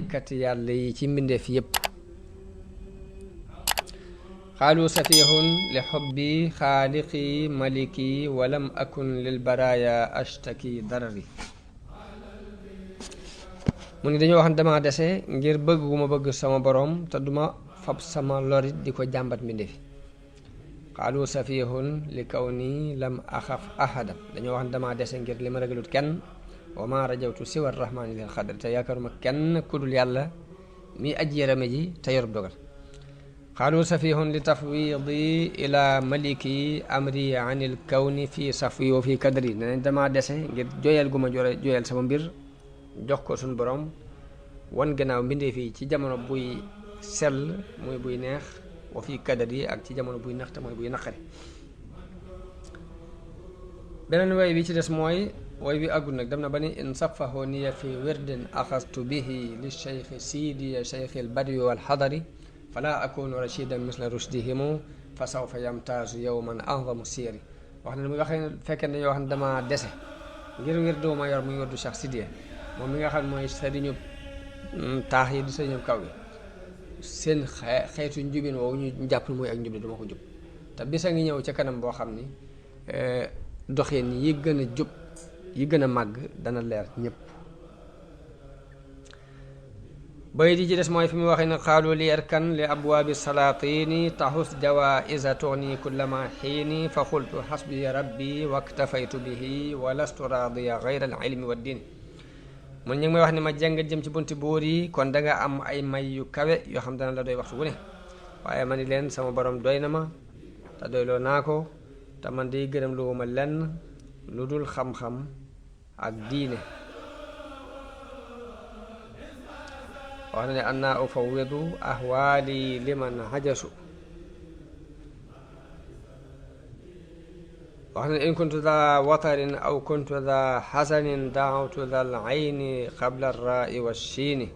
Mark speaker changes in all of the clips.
Speaker 1: yëkkati yàlla yi ci mbindeef yépp xaalu safihun li xubbi xaaliqi maliki walam akun lil baraya ashtaki darari mu ni dañoo wax ne dama dese ngir bëgg gu ma bëgg sama borom te duma fab sama lorit di ko jàmbat mbindeef xaalu safihun li kaw nii lam axaf ahada dañoo wax ne dama dese ngir li ma ragalut kenn wa ma rajawtu siwa rahmani lil xadr te yaakaaruma kenn kudul yàlla mi aj yërame ji te yorub dogal xaalu safihun li tafwidi ila maliki amri an il kawni fi safwi wa fi kadri nenañ dama dese ngir joyal gu ma joyal sama mbir jox ko suñ borom wan gannaaw mbindee fii ci jamono buy sell muy buy neex wa fi kadri ak ci jamono buy naxte mooy buy naqari beneen way bi ci des mooy way bi àggul nag dem na ba ni in safaho niya fi wirdin axastu bihi li cheikhi sidiya cheikhi l badwi wal xadari fala akunu rashidan misla rushdihimu fa sawfa yamtaazu yowman a'zamu siyari wax ne muy waxee fekkee dañoo wax ne dama dese ngir wirdu ma yor muy wirdu Cheikh Sidiya moom mi nga xam ne mooy sëriñu taax yi di sëriñu kaw yi seen xeetu njubin woowu ñu jàpp ne mooy ak njub duma ko jub te bisa ngi ñëw ca kanam boo xam ni doxin yi gën a jub yi gën a màgg dana leer ñëpp bay di ci des mooy fi mu waxee ne xaalu li erkan li abwaabi salaatini taxus jawaisa tugni kullama xiini fa xultu xasbi rabbi waktafaytu bihi wa lastu raadiya gayra al ilmi wa diini mun ñu ngi may wax ne ma jàngat jëm ci bunti buur yi kon da nga am ay may yu kawe yoo xam dana la doy waxtu wu ne waaye ma ni leen sama borom doy na ma te doyloo naa ko te man di gërëm lu ma lenn lu dul xam-xam ak diine wax na ne anna ufawidu ahwaali liman hajasu wax na ne in kuntu da watarin aw kuntu da xasanin daawtu dal ayni qabla rai wa shiini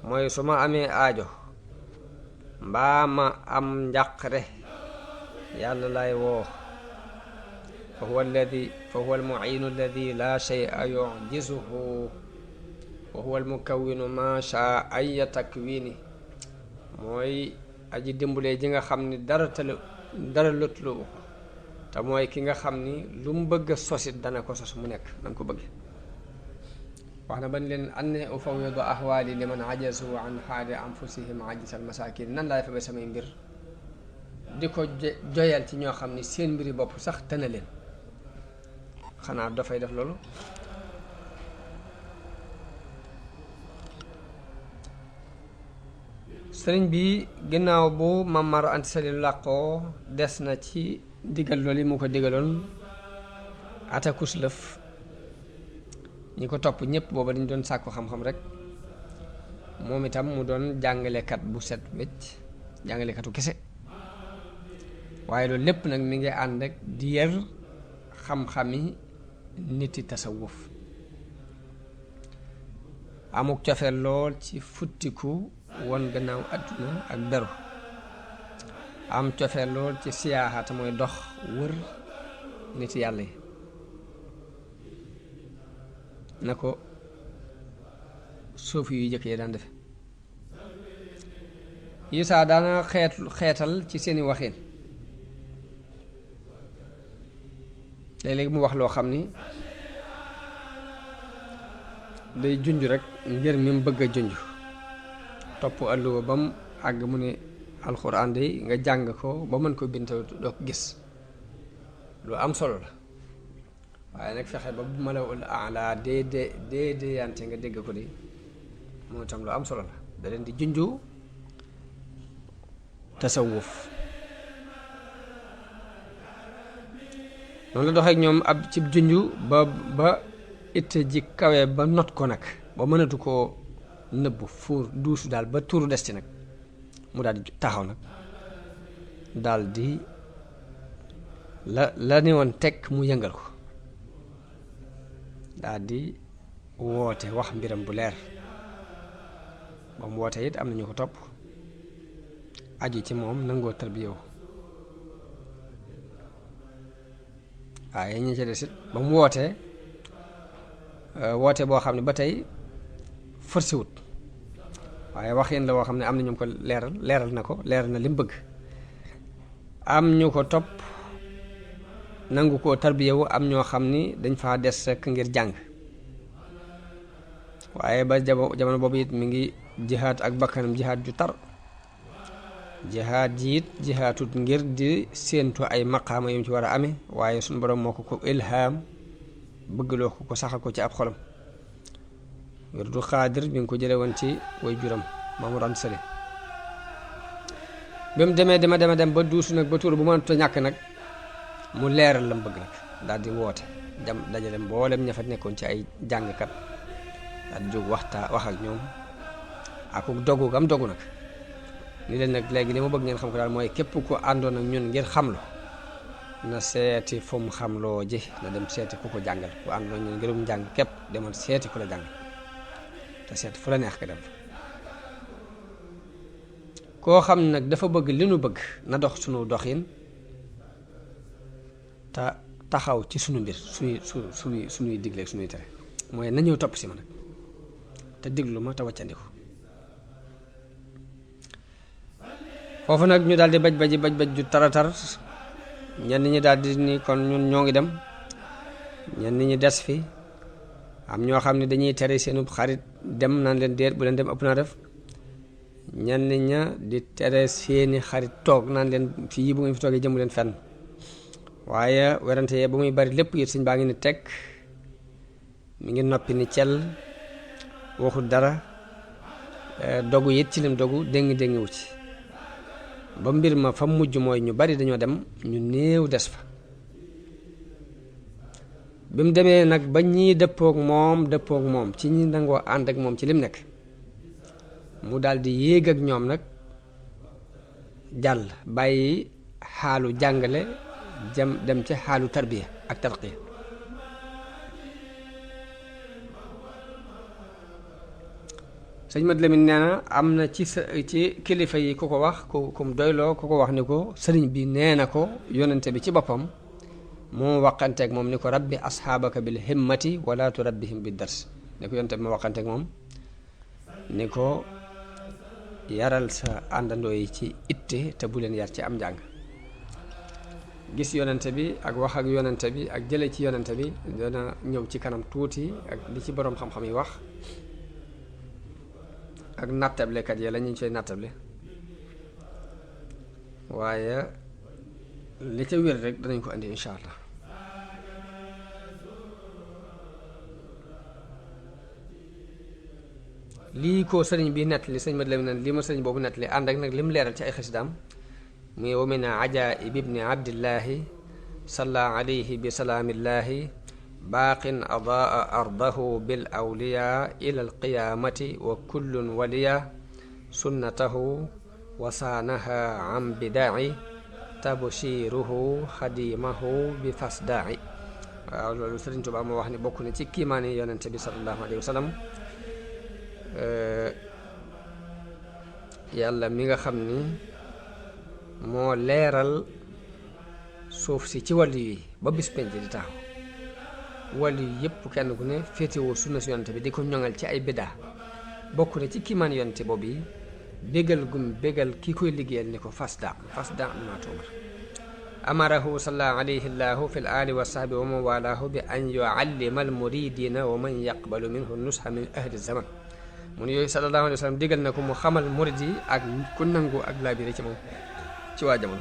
Speaker 1: mooy su ma amee aajo mbaa ma am njàqre yàlla lay woo fa huwa almuciinu alladi la shay'a yucjisuhu wa huwa almukawwinu ma shaa aya takwini mooy aji dimbulee ji nga xam ni dara lotlu te mooy ki nga xam ni lu mu bëgg a sosit dana ko sos mu nekk na ko bëgg wax na ban leen anne ufawidu ahwaali liman ajazu an xaali anfusihim ajisal masakin nan laay fabe samay mbir di ko joyal ci ñoo xam ni seen mbiri bopp sax tëna leen xanaa dafay def loolu sëriñ bi ginnaaw bu Mamar Anta Sali làqoo des na ci digal loolu yi mu ko digaloon atakus lëf ñi ko topp ñëpp booba dañ doon sàkku xam-xam rek moom itam mu doon jàngalekat bu set wecc jàngalekatu kese waaye loolu lépp nag mi ngi ànd ak di yar xam-xami niti tasawuf amuk cofe lool ci futtiku won gannaaw àdduna ak beru am cofe lool ci siyaaxaata mooy dox wër niti yàlla yi na ko suufi yu jëkk yi daan defe Isaa daana xeetal ci seeni waxin léeg-léeg mu wax loo xam ni day junj rek ngir mi mu bëgg a junj topp àlluwa ba mu àgg mu ne alxuraan day nga jàng ko ba mën ko bind doo ko gis lu am solo la waaye nag fexe ba bu malawul ala dee yante nga dégg ko de moom itam lu am solo la da leen di junju tasawuf noonu la doxee ak ñoom ab cib junju ba itte ji kawe ba not ko nag ba mënatu koo nëbb fuur duusu daal ba tuuru des ci nag mu daal di taxaw nag daal di la ne woon teg mu yëngal ko daal di woote wax mbiram bu leer ba mu woote it am na ñu ko topp aju ci moom nangoo tarbiyewu waaye ñi ci des it ba mu wootee woote boo xam ne ba tey forcé wut waaye waxin la woo xam ne am na ñu ko leeral na li mu bëgg. am ñu ko topp nangu koo tarbiyewu, am ñoo xam ni dañ faa des rek ngir jàng. waaye ba jamono boobu it mi ngi jihaad ak bakkanam jihaad ju tar. jihaad ji it jihaatut ngir di séentu ay maqaama yu mu ci war a amee, waaye suñu borom moo ko ilhaam bëggloo ko saxal ko ci ab xolam. wirdu xaadir bi nga ko jële woon ci way juram Mamour Anta Sali. ba mu dem ba duusu nag ba tuur bu mënut a ñàkk nag mu leeral la mu bëgg nag daal di woote dajale mboolem ña fa nekkoon ci ay jàngkat daal di jóg wax ak ñoom ak dogu gam dogu nag ni leen nag léegi li ma bëgg ngeen xam ko daal mooy képp ku àndoon ak ñun ngir xamlu na seeti fu mu xamloo ji, na dem seeti ku ko jàngal. ku àndoon ak ñun ngirum jàng képp demal seeti ku la jàngal te seeti fu la neex ka dem. koo xam nag dafa bëgg li nu bëgg na dox sunu doxin te taxaw ci sunu mbir suñuy digle ak suñuy tere, mooy na ñëw topp si ma nag te diglu ma te wàccandiku. foofu nag ñu daal di baj ju taratar. ñenn ñi daal di ni kon ñun ñoo ngi dem, ñenn ñi des fi. am ñoo xam ne dañuy tere seenu xarit dem naan leen déet bu leen dem ëpp naa def. ñenn ña di tere seeni xarit toog naan leen fii bu ngeen fi toogee jëmu leen fenn. waaye werante yee ba muy bari lépp it sëñ baa ngi ni teg, mi ngi noppi ni cel, waxul dara, dogu it ci lim dogu déng wu ci. ba mbir ma fa mujj mooy ñu bari dañoo dem, ñu néew des fa. bi mu demee nag ba ñii dëppook moom ci ñi nangoo ànd ak moom ci lim nekk, mu daldi yéeg ak ñoom nag jàll bàyyi xaalu jàngale dem ci xaalu tarbiya ak tarqiya. sëñ Mat Lamin nee na am na ci kilifa yi ku ko wax ku mu doyloo ku ko wax ni ko sëriñ bi nee na ko yonente bi ci boppam moo waqanteeg moom ni ko rabbi asxaabaka bil himmati wala turabbihim bid dars. ni ko yonente bi moo waqanteeg moom ni ko yaral sa àndandoo yi ci itte te bu leen yar ci am njàng. gis yonente bi ak wax ak yonente bi ak jële ci yonente bi dana ñëw ci kanam tuuti ak li ci boroom xam-xam yi wax ak nattablekat yi la ñu fay nattable, waaye li ca wér rek danañ ko andi incha allah. lii ko sëriñ bi nettali sëñ Mat Lamin lii ma sëriñ boobu nettali ànd ak nag lim leeral ci ay xasidaam muy wa min ajaib ibni abdillahi salla alayhi bi salaamillahi baaqin adaa ardahu bil awliya ila alqiyamati wa kullun waliya sunnatahu wa saanaha an bidaai tabshiruhu xadimahu bi fasdaai. waaw loolu sëriñ Tuubaa moo wax ni bokk na ci kiimaani yonente bi sallallahu alayhi wa sallam. yàlla mi nga xam ni moo leeral suuf si ci wàllu yi ba bis penc di taxaw, wàllu yi yëpp kenn ku ne féetewoo sunna si yonante bi di ko ñoŋal ci ay biddaa. bokk na ci kiimaan yonante boobu yi bégal ki koy liggéeyal ni ko fasda maa tuumar. amarahu salla alayhi llahu fi l ali wa sahbi wa man walaahu bi an yuallima al muridina wa man yaqbalu minhu nusha min ahli zaman. mu ne yooyu sallallahu alayhi wa sallam digal na ko mu xamal murid yi ak ku nangu ak laabire ci moom ci waa jamono.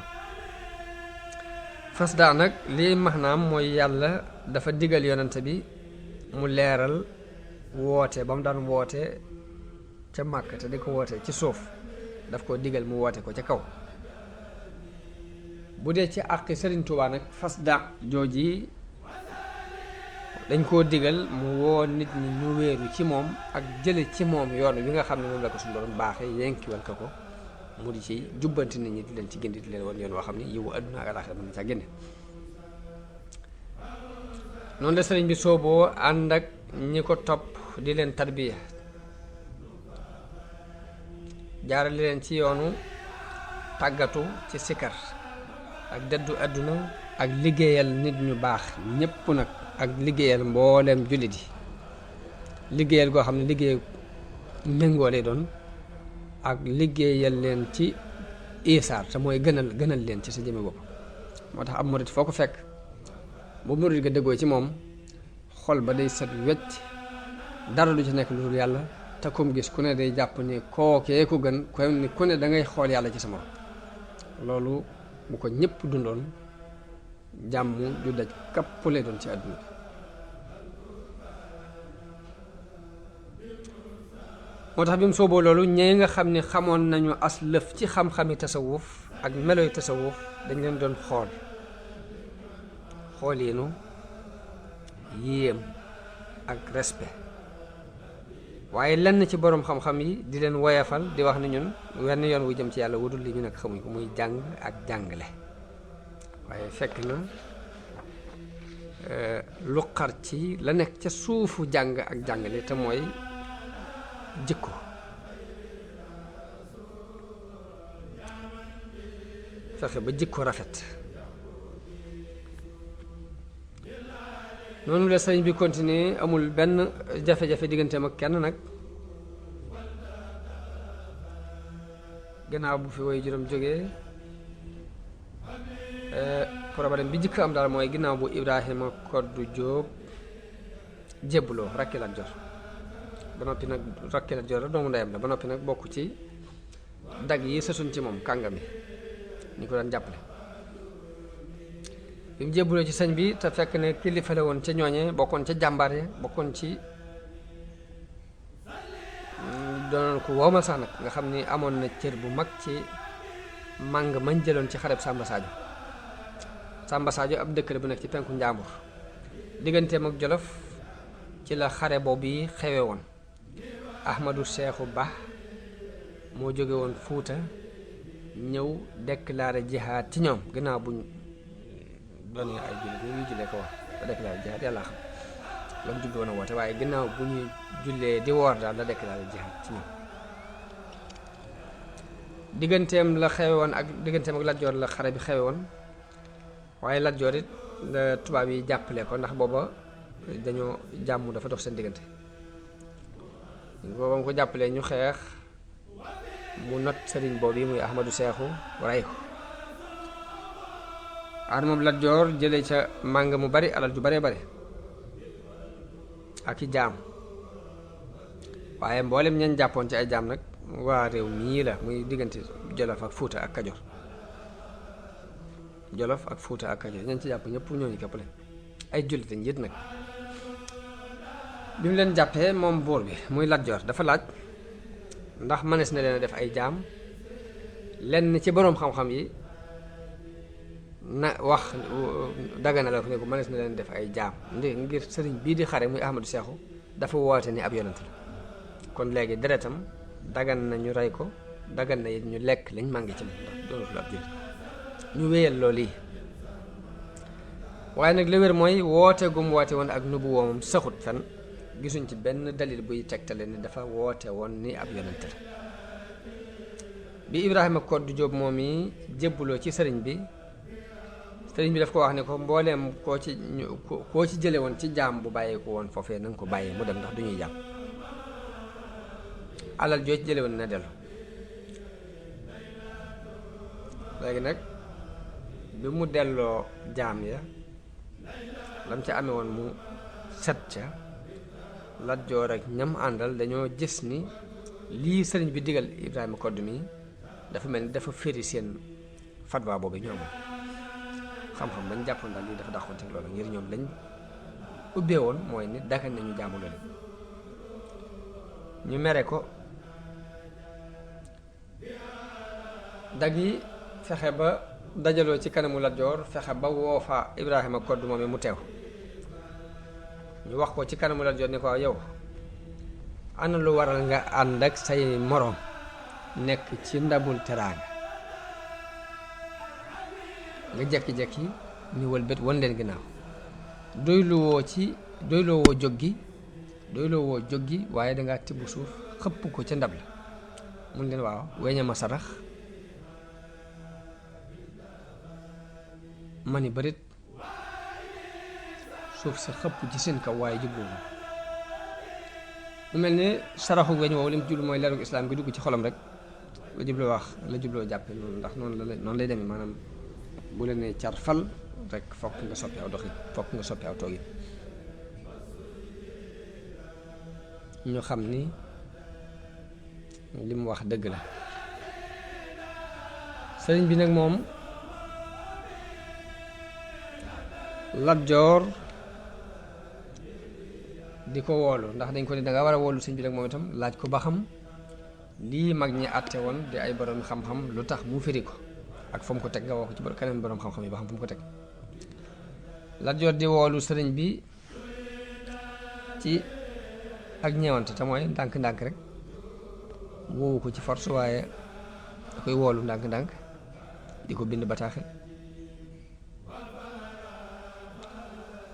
Speaker 1: fasda nag lii maanaam mooy yàlla dafa digal yonante bi mu leeral woote ba mu daan woote ca Màkka te di ko woote ci suuf, daf ko digal mu woote ko ca kaw. bu dee ci àqi Sëriñ Tuubaa nag fasda jooji dañ koo digal mu woo nit ñi ñu wéeru ci moom ak jële ci moom yoon wi nga xam ne moom la ko suñu borom baaxee yenkiwal ko mu di ci jubbanti nit ñi di leen ci gindi di leen woon yoon woo xam ne yiwu àdduna ak alaaxira mën na ca génne. noonu la sëriñ bi sooboo ànd ak ñi ko topp di leen tarbiya, jaarale leen ci yoonu tàggatu ci sikar ak dëddu àdduna ak liggéeyal nit ñu baax ñépp nag, ak liggéeyal mbooleem jullit yi. liggéeyal goo xam ne liggéey méngoo lay doon ak liggéeyal leen ci isaar te mooy gënal leen ci sa jëmmi bopp. moo tax ab murit foo ko fekk bu murit ga dëggoo ci moom xol ba day set wecc dara du ci nekk lu dul yàlla te kum gis ku ne day jàpp ni kookee ku gën ku ne da ngay xool yàlla ci sa morom. loolu bu ko ñëpp dundoon jàmm ju daj kapp lay doon ci àdduna bi. moo tax bi mu sooboo loolu ñee nga xam ne xamoon nañu as lëf ci xam-xami tasawuf ak meloy tasawuf dañ leen doon xooliinu yéem ak respect. waaye lenn ci boroom xam-xam yi di leen woyafal di wax ni ñun wenn yoon wu jëm ci yàlla wudul li ñu nekk xamuñ ko muy jàng ak jàngale. waaye fekk na lu xar ci la nekk ca suufu jàng ak jàngale te mooy jikko. fexe ba jikko rafet. noonu la sëriñ bi continuer amul benn jafe-jafe digganteem ak kenn nag gannaaw bu fi woy juróom jógee. problème bi jëkk am daal mooy ginnaaw bu Ibrahima Koddu Jóob jébbuloo rakki Lat Joor ba noppi nag rakki Lat Joor la doomu ndeyam la ba noppi nag bokk ci dag yi sësuñ ci moom kàngami ñu ko daan jàppale. bi mu jébbuloo ci sëñ bi te fekk ne kilifa la woon ca ñooñe bokkoon ca jàmbaare bokkoon ci doonoon ko woomal sax nag nga xam ni amoon na cër bu mag ci màng mañ jëloon ci xareb Samba Sadio ab dëkk la bu nekk ci penku Njàmbur digganteem ak Jolof ci la xare boobu yi xewe woon. Ahmadou Seexu Ba moo jóge woon Fuuta ñëw déclaré jihaad ci ñoom gannaaw buñ doonee ay jullit ñu jullee ko wax ba déclaré jihaad yàlla xam la mu jublu woon a woote waaye gannaaw bu ñuy jullee di woor daal la déclaré jihaad ci ñoom. digganteem la xewe woon ak digganteem ak Lat Joor la xare bi xewe woon. waaye Lat Joor it tubaab yi jàppale ko ndax booba dañoo jàmm dafa dox seen diggante. booba mu ko jàppalee ñu xeex mu not sëriñ boobu yi muy Ahmadou Seexu rey ko. moom Lat Joor jëlee ca màng mu bari alal ju baree bare ak i jaam waaye mboolem ñañ jàppoon ci ay jaam nag waa réew mii la muy diggante Jolof ak Fuuta ak Kajoor. Jolof ak Fuuta ak Kajoor ñañ ci jàpp ñëpp ñooñu képp lañ ay jullit lañ yit nag. bi mu leen jàppee moom buur bi muy Lat Joor dafa laaj ndax mënees na leen a def ay jaam lenn ci boroom xam-xam yi na wax dagana la ko ne ko mënees na leen def ay jaam ngir sëriñ bii di xare muy Ahmadou Seexu dafa woote ni ab yonent la kon léegi deretam dagan na ñu rey ko dagan na it ñu lekk lañ màngi ci moom ndax doonatul ab jullit ñu wéyal loolu yi. waaye nag li wér mooy woote gum woote woon ak nubu woomam saxut fen gisuñ ci benn dalil buy tegtale ni dafa woote woon ni ab yonent la. bi Ibrahima Koddu Jóob moom yi jébbuloo ci sëriñ bi daf ko wax ne ko mbooleem koo ci jële woon ci jaam bu bàyyee ko woon foofee na nga ko bàyyee mu dem ndax du ñuy jaam alal joo ci jële woon na dellu. léegi nag bi mu delloo jaam ya lam ca amee woon mu set ca Lat Joor ak ñam àndal dañoo gis ni lii sëriñ bi digal Ibrahima Koddu mi dafa mel ni dafa féri seen fatwa boobu ñu amoon xam-xam bañ jàppoon daal lii dafa dàqoon ci loolu ngir ñoom lañ ubbee woon mooy nit dakan nañu jaamu loolu ñu mere ko dag yi fexe ba dajaloo ci kanamu Lat Joor fexe ba woo fa Ibrahima Koddu moom mu teew ñu wax ko ci kanamu Lat Joor ni ko yow ana lu waral nga ànd ak say moroom nekk ci ndabul teraanga nga jekki-jekki ni wëlbét wan leen ginnaaw doyloo woo jóg gi waaye dangaa tibb suuf xëpp ko ca ndab la mun leen waaw weña ma sarax ma ni bërit suuf sa xëpp ci seen kaw waaye jubluwu mu mel ni saraxu weñ woowu lim jublu mooy leerug islaam gi dugg ci xolam rek la jubloo wax la jubloo jàppe noonu ndax noonu lay demee maanaam bu la nee car fal rek fokk nga soppi aw doxin fokk nga soppi aw toogin ñu xam ni li mu wax dëgg la. sëriñ bi nag moom Lat Joor di ko woolu ndax dañ ko ne danga war a woolu sëriñ bi nag moom itam laaj ko ba xam lii mag ñi àtte woon di ay borom xam-xam lu tax mu firi ko ak fa mu ko teg nga wax ko ci keneen borom xam-xam yi ba xam fu mu ko teg. Lat Joor di woolu sëriñ bi ci ak ñeewante te mooy ndànk-ndànk rek woowu ko ci force waaye da koy woolu ndànk-ndànk di ko bind bataaxel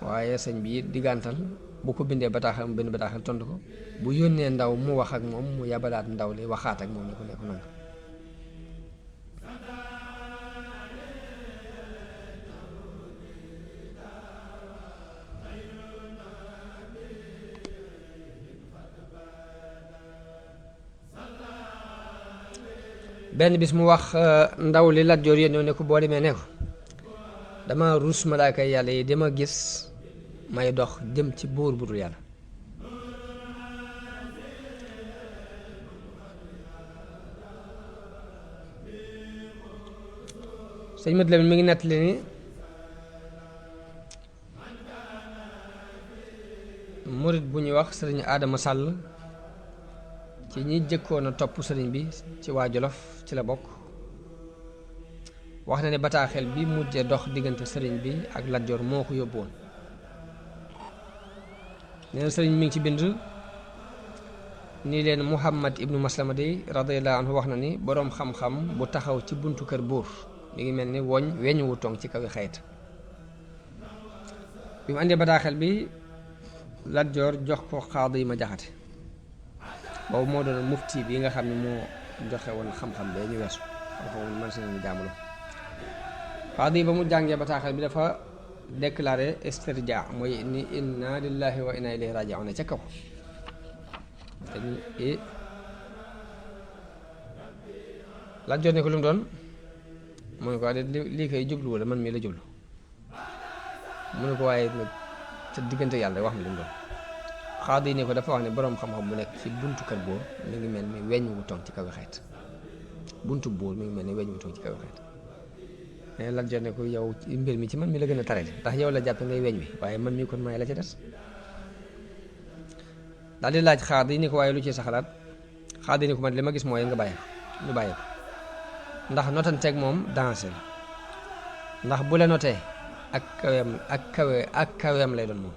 Speaker 1: waaye sëñ bi diggantal bu ko bindee bataaxel mu bind bataaxel tontu ko bu yónnee ndaw mu wax ak moom mu yabalaat ndaw li waxaat ak moom ni ko nekk nanga benn bis mu wax ndaw li Lat Joor yéen ne ko boo demee ne ko dama rus malaaka yàlla yi dama gis may dox jëm ci buur bu dul yàlla. sëñ Mat Lamin mi ngi nettali ni murit bu ñuy wax sëriñ Adama Sàll ci ñi jëkkoon a topp sëriñ bi ci waa Jolof ci la bokk wax na ne bataaxel bi mujjee dox diggante sëriñ bi ak Lat Joor moo ko yóbbu woon nee na sëriñ mi ngi ci bind nii leen Muhammad ibnu Maslama day radiyallahu anhu wax na ni boroom xam-xam bu taxaw ci buntu kër buur mi ngi mel ni weñ wu tong ci kaw xayt bi mu àndee bataaxel bi Lat Joor jox ko Xaadi yi ma jaxate boobu moo doon mufti bi nga xam ne moo joxe woon xam-xam bee ñu weesu xam-xam man si nañu jaamuloo Xaadi yi ba mu jàngee bataaxel bi dafa déclaré istirja mooy ni inna lillahi wa inna ilayhi raji'un ca kaw Lat Joor ne ko lu mu doon mu ne ko waaye lii koy jublu wala man mii la jublu mu ne ko waaye nag ca diggante yàlla wax mi lu mu doon Xaadi yi ne ko dafa wax ne boroom xam-xam bu nekk ci buntu kër buur mi ngi mel ni weñ wu toog ci kaw xeet buntu buur mi ngi mel ni weñ wu toog ci kaw xeet mais Lat Joor ne ko yow mbir mi ci man mi la gën a tarale ndax yow la jàppe ngay weñ wi waaye man mii kon maay la ca des daal di laaj Xaadi yi ni ko waaye lu ci sa xalaat Xaadi yi ni ko man li ma gis mooy nga bàyyi ko ñu bàyyi ko ndax notanteeg moom dansé la ndax bu la notee ak kaweem lay doon moom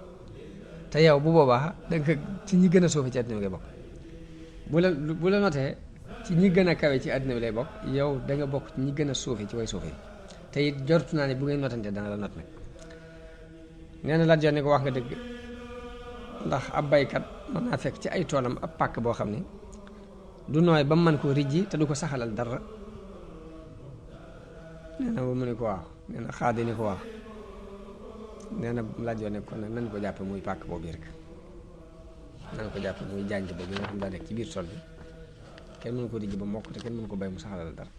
Speaker 1: te yow bu boobaa danga ci ñi gën a suufe ci àddina bi ngay bokk bu la notee ci ñi gën a kawe ci àddina bi lay bokk yow da nga bokk ci ñi gën a suufe ci way suufe yi te it jortu naa ne bu ngeen notante dana la not nag nee na Lat Joor ne ko wax nga dëgg ndax ab baykat mën naa fekk ci ay toolam ab pàkk boo xam ne du nooy ba mu mën koo rijji te du ko saxalal dara nee na ba mu ne ko waaw nee na Xaadi ni ko waaw nee na Lat Joor ne kon nag nañ ko jàppe muy pàkk boobu rek nañ ko jàppe muy jànj boobu nga xam daa nekk ci biir tool bi kenn mënu ko rijji ba mokk te kenn mënu ko bay mu saxalal dara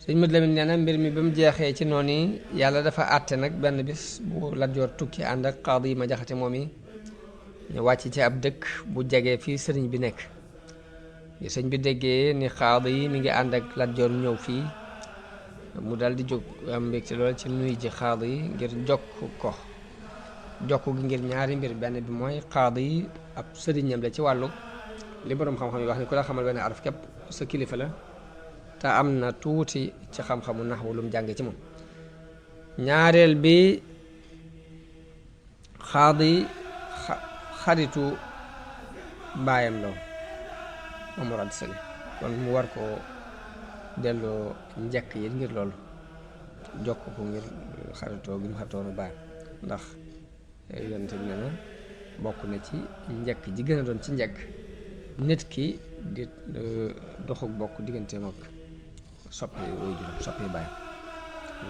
Speaker 1: sëñ Mat Lamin nee na mbir mi ba mu jeexee ci noonu yi yàlla dafa àtte nag benn bis bu Lat Joor tukki ànd ak Xaadi yi ma jaxate moom yi ñu wàcc ci ab dëkk bu jege fii sëriñ bi nekk yi sëñ bi déggee ni Xaadi yi mi ngi ànd ak Lat Joor ñëw fii mu dal di jóg am mbég ci loolu ci nuy ji Xaadi yi ngir jokk gi ngir ñaari mbir benn bi mooy Xaadi yi ab sëriñam la ci wàllu li boroom xam-xam yi wax ni ku la xamal benn araf képp sa kilifa la te am na tuuti ci xam-xamu naxwu lu mu jànge ci moom ñaareel bi Xaadi xaritu baayam la Maam Mor Anta Sali kon mu war ko delloo njëkk yi ngir loolu jokk ko ngir xaritoo gi mu xaritoon baayam ndax yonent bi nee na bokk na ci njëkk ji gën a doon ci njëkk nit ki di doxuk bokk digganteem ak soppi way juróom soppi bàyyi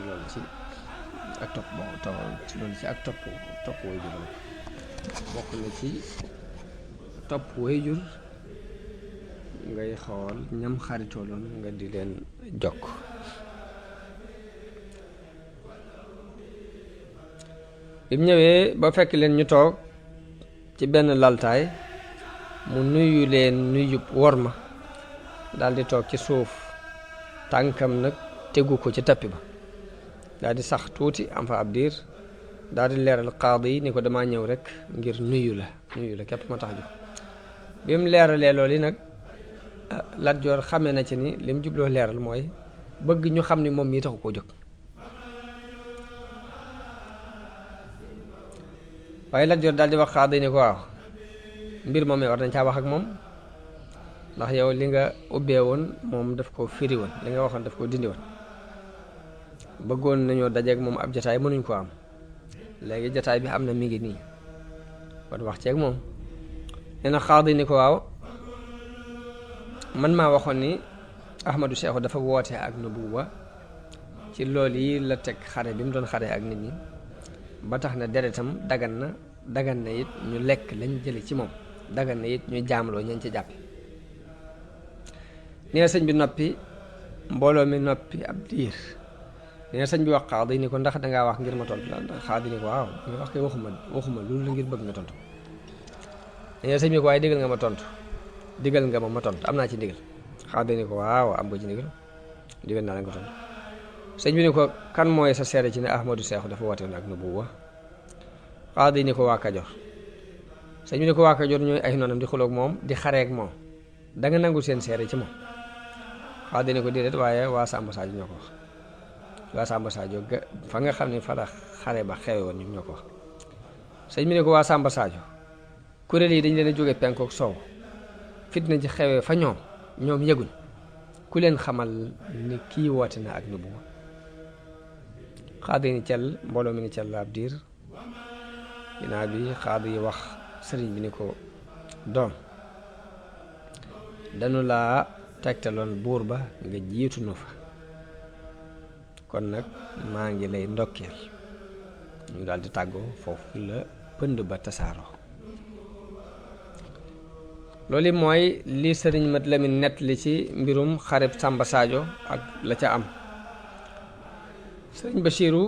Speaker 1: loolu ci ak topp loolu ci ak topp way jur la bokk na ci topp way jur ngay xool ñam xaritooloon nga di leen jokk. bi mu ñëwee ba fekk leen ñu toog ci benn laltaay mu nuyu leen nuyub worma daldi toog ci suuf tànkam nag tegu ko ci tappi ba daldi sax tuuti am fa ab diir daldi leeral qaadi yi ni ko dama ñëw rek ngir nuyu la képp ma tax jóg. bi mu leeralee loolu yi nag Lat Joor xamee na ci ni lim jubloo leeral mooy bëgg ñu xam ni moom mii taxu koo jóg. waaye Lat Joor daldi wax qaadi ni ko waaw mbir moom war nañ caa wax ak moom ndax yow li nga ubbee woon moom daf ko firi woon li nga waxoon daf ko dindi woon bëggoon nañoo dajeeg moom ab jataay mënuñ ko am léegi jataay bi am na mi ngi nii kon wax ceeg moom. nee na qaadi ni ko waaw man maa waxoon ni Ahmadou Seexu dafa woote ak nubuwa ci loolu yi la teg xare bi mu doon xare ak nit ñi ba tax na deretam dagan na it ñu lekk lañ jële ci moom dagan na it ñu jaamloo ñañ ci jàpp. nee na sëñ bi noppi mbooloo mi noppi ab diir nee na sëñ bi wax qaadi ni ko ndax dangaa wax ngir ma tontu la ndax qaadi ni ko waaw nga wax koy waxuma loolu la ngir bëgg nga tontu. nee na sëñ bi ko waaye digal nga ma tontu am naa ci ndigal. qaadi ni ko waaw am nga ci ndigal digal naa la nga tontu. sëñ bi ni ko kan mooy sa seere ci ne Ahmadou Seexu dafa woote woon ak nubuwa. qaadi ni ko waa Kajoor. sëñ bi ni ko waa Kajoor ñooy ay noonam di xuloog moom di xareek moom da nga nangu seen seere ci moom. qaadi ni ko déedéet waaye waa Samba Sadio ñoo ko wax waa Samba Sadio fa nga xam ne fa la xare ba xewe woon ñoom ñoo ko wax. sëñ bi ni ko waa Samba Sadio kuréel yi dañ leen a jóge penkook soow fitna ji xewee fa ñoom yëguñ ku leen xamal ni kii woote na ak nubuwa. qaadi ni cel mbooloo mi ni cel ab diir ginnaaw bi qaadi yi wax sëriñ bi ni ko doom dañu laa tegtaloon buur ba nga jiitu nu fa kon nag maa ngi lay ndokkeel. ñu daal di tàggoo foofu la pënd ba tasaaroo. loolu mooy li sëriñ Mat Lamin nett li ci mbirum xareb Samba Sadio ak la ca am. sëriñ Bachiru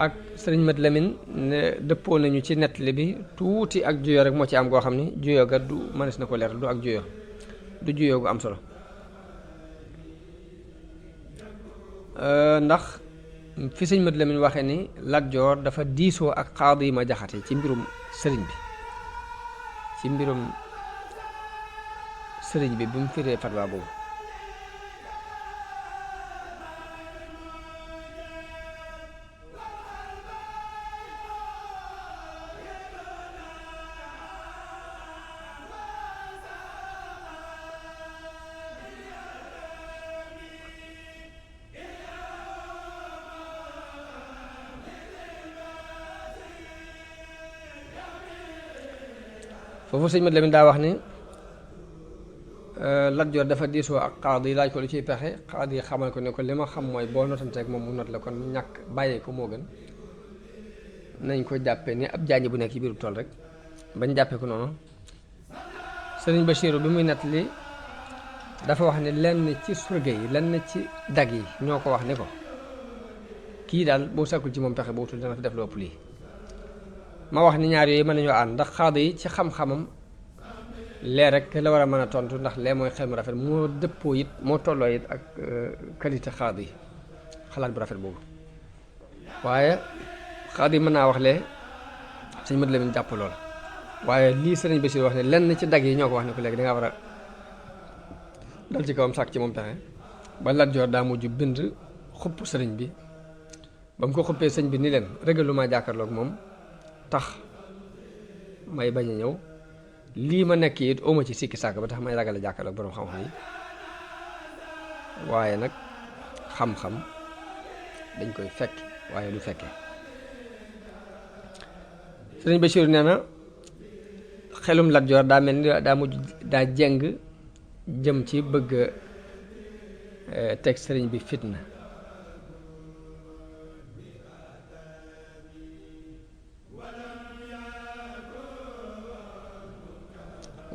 Speaker 1: ak sëriñ Mat Lamin ne dëppoo nañu ci nettali bi tuuti ak juyoo rek moo ci am goo xam ni juyoo ga du mënees na ko leeral du ak juyoo du juyoo gu am solo ndax fi sëriñ Mat Lamin waxee ni Lat Joor dafa diisoo ak qaadi ma jaxate ci mbirum sëriñ bi bi mu firee fatwa boobu. foofu sëñ Mat Lamin daa wax ni Lat Joor dafa diisoo ak qaadi laaj ko lu ciy pexe qaadi xamal ko ne ko li ma xam mooy boo notanteeg moom mu not la kon ñàkk bàyyee ko moo gën nañ ko jàppee ni ab jaañi bu nekk ci biiru tool rek bañ jàppee ko noonu. sëriñ Bachiru bi muy nett li dafa wax ne lenn ci surga yi lenn ci dag yi ñoo ko wax ne ko kii daal boo sàkkul ci moom pexe boo wutul dana fi def lu ëpp lii. ma wax ni ñaar yooyu mën nañoo ànd ndax qaadi yi ci xam-xamam lee rek la war a mën a tontu ndax lee mooy xel mu rafet moo dëppoo it moo tolloo it ak qualité qaadi yi xalaat bu rafet boobu. waaye qaadi mën naa wax lee sëñ Mat Lamin jàpp lool waaye lii sëriñ Basiir wax ne lenn ci dag yi ñoo ko wax ne ko léegi da ngaa war a dal ci kawam sàkk ci moom pexe ba Lat Joor daa mujj bind xupp sëriñ bi ba mu ko xuppee sëñ bi ni leen régalu maa jàkkaarloog moom tax may bañ a ñëw lii ma nekk it oma ci sikki sàkk ba tax may ragal a jàkkaarloog boroom xam-xam yi waaye nag xam-xam dañ koy fekk waaye du fekkee. sëriñ Basiiru nee na xelum Lat Joor daa mel ni daa mujj daa jeng jëm ci bëgg teg sëriñ bi fitna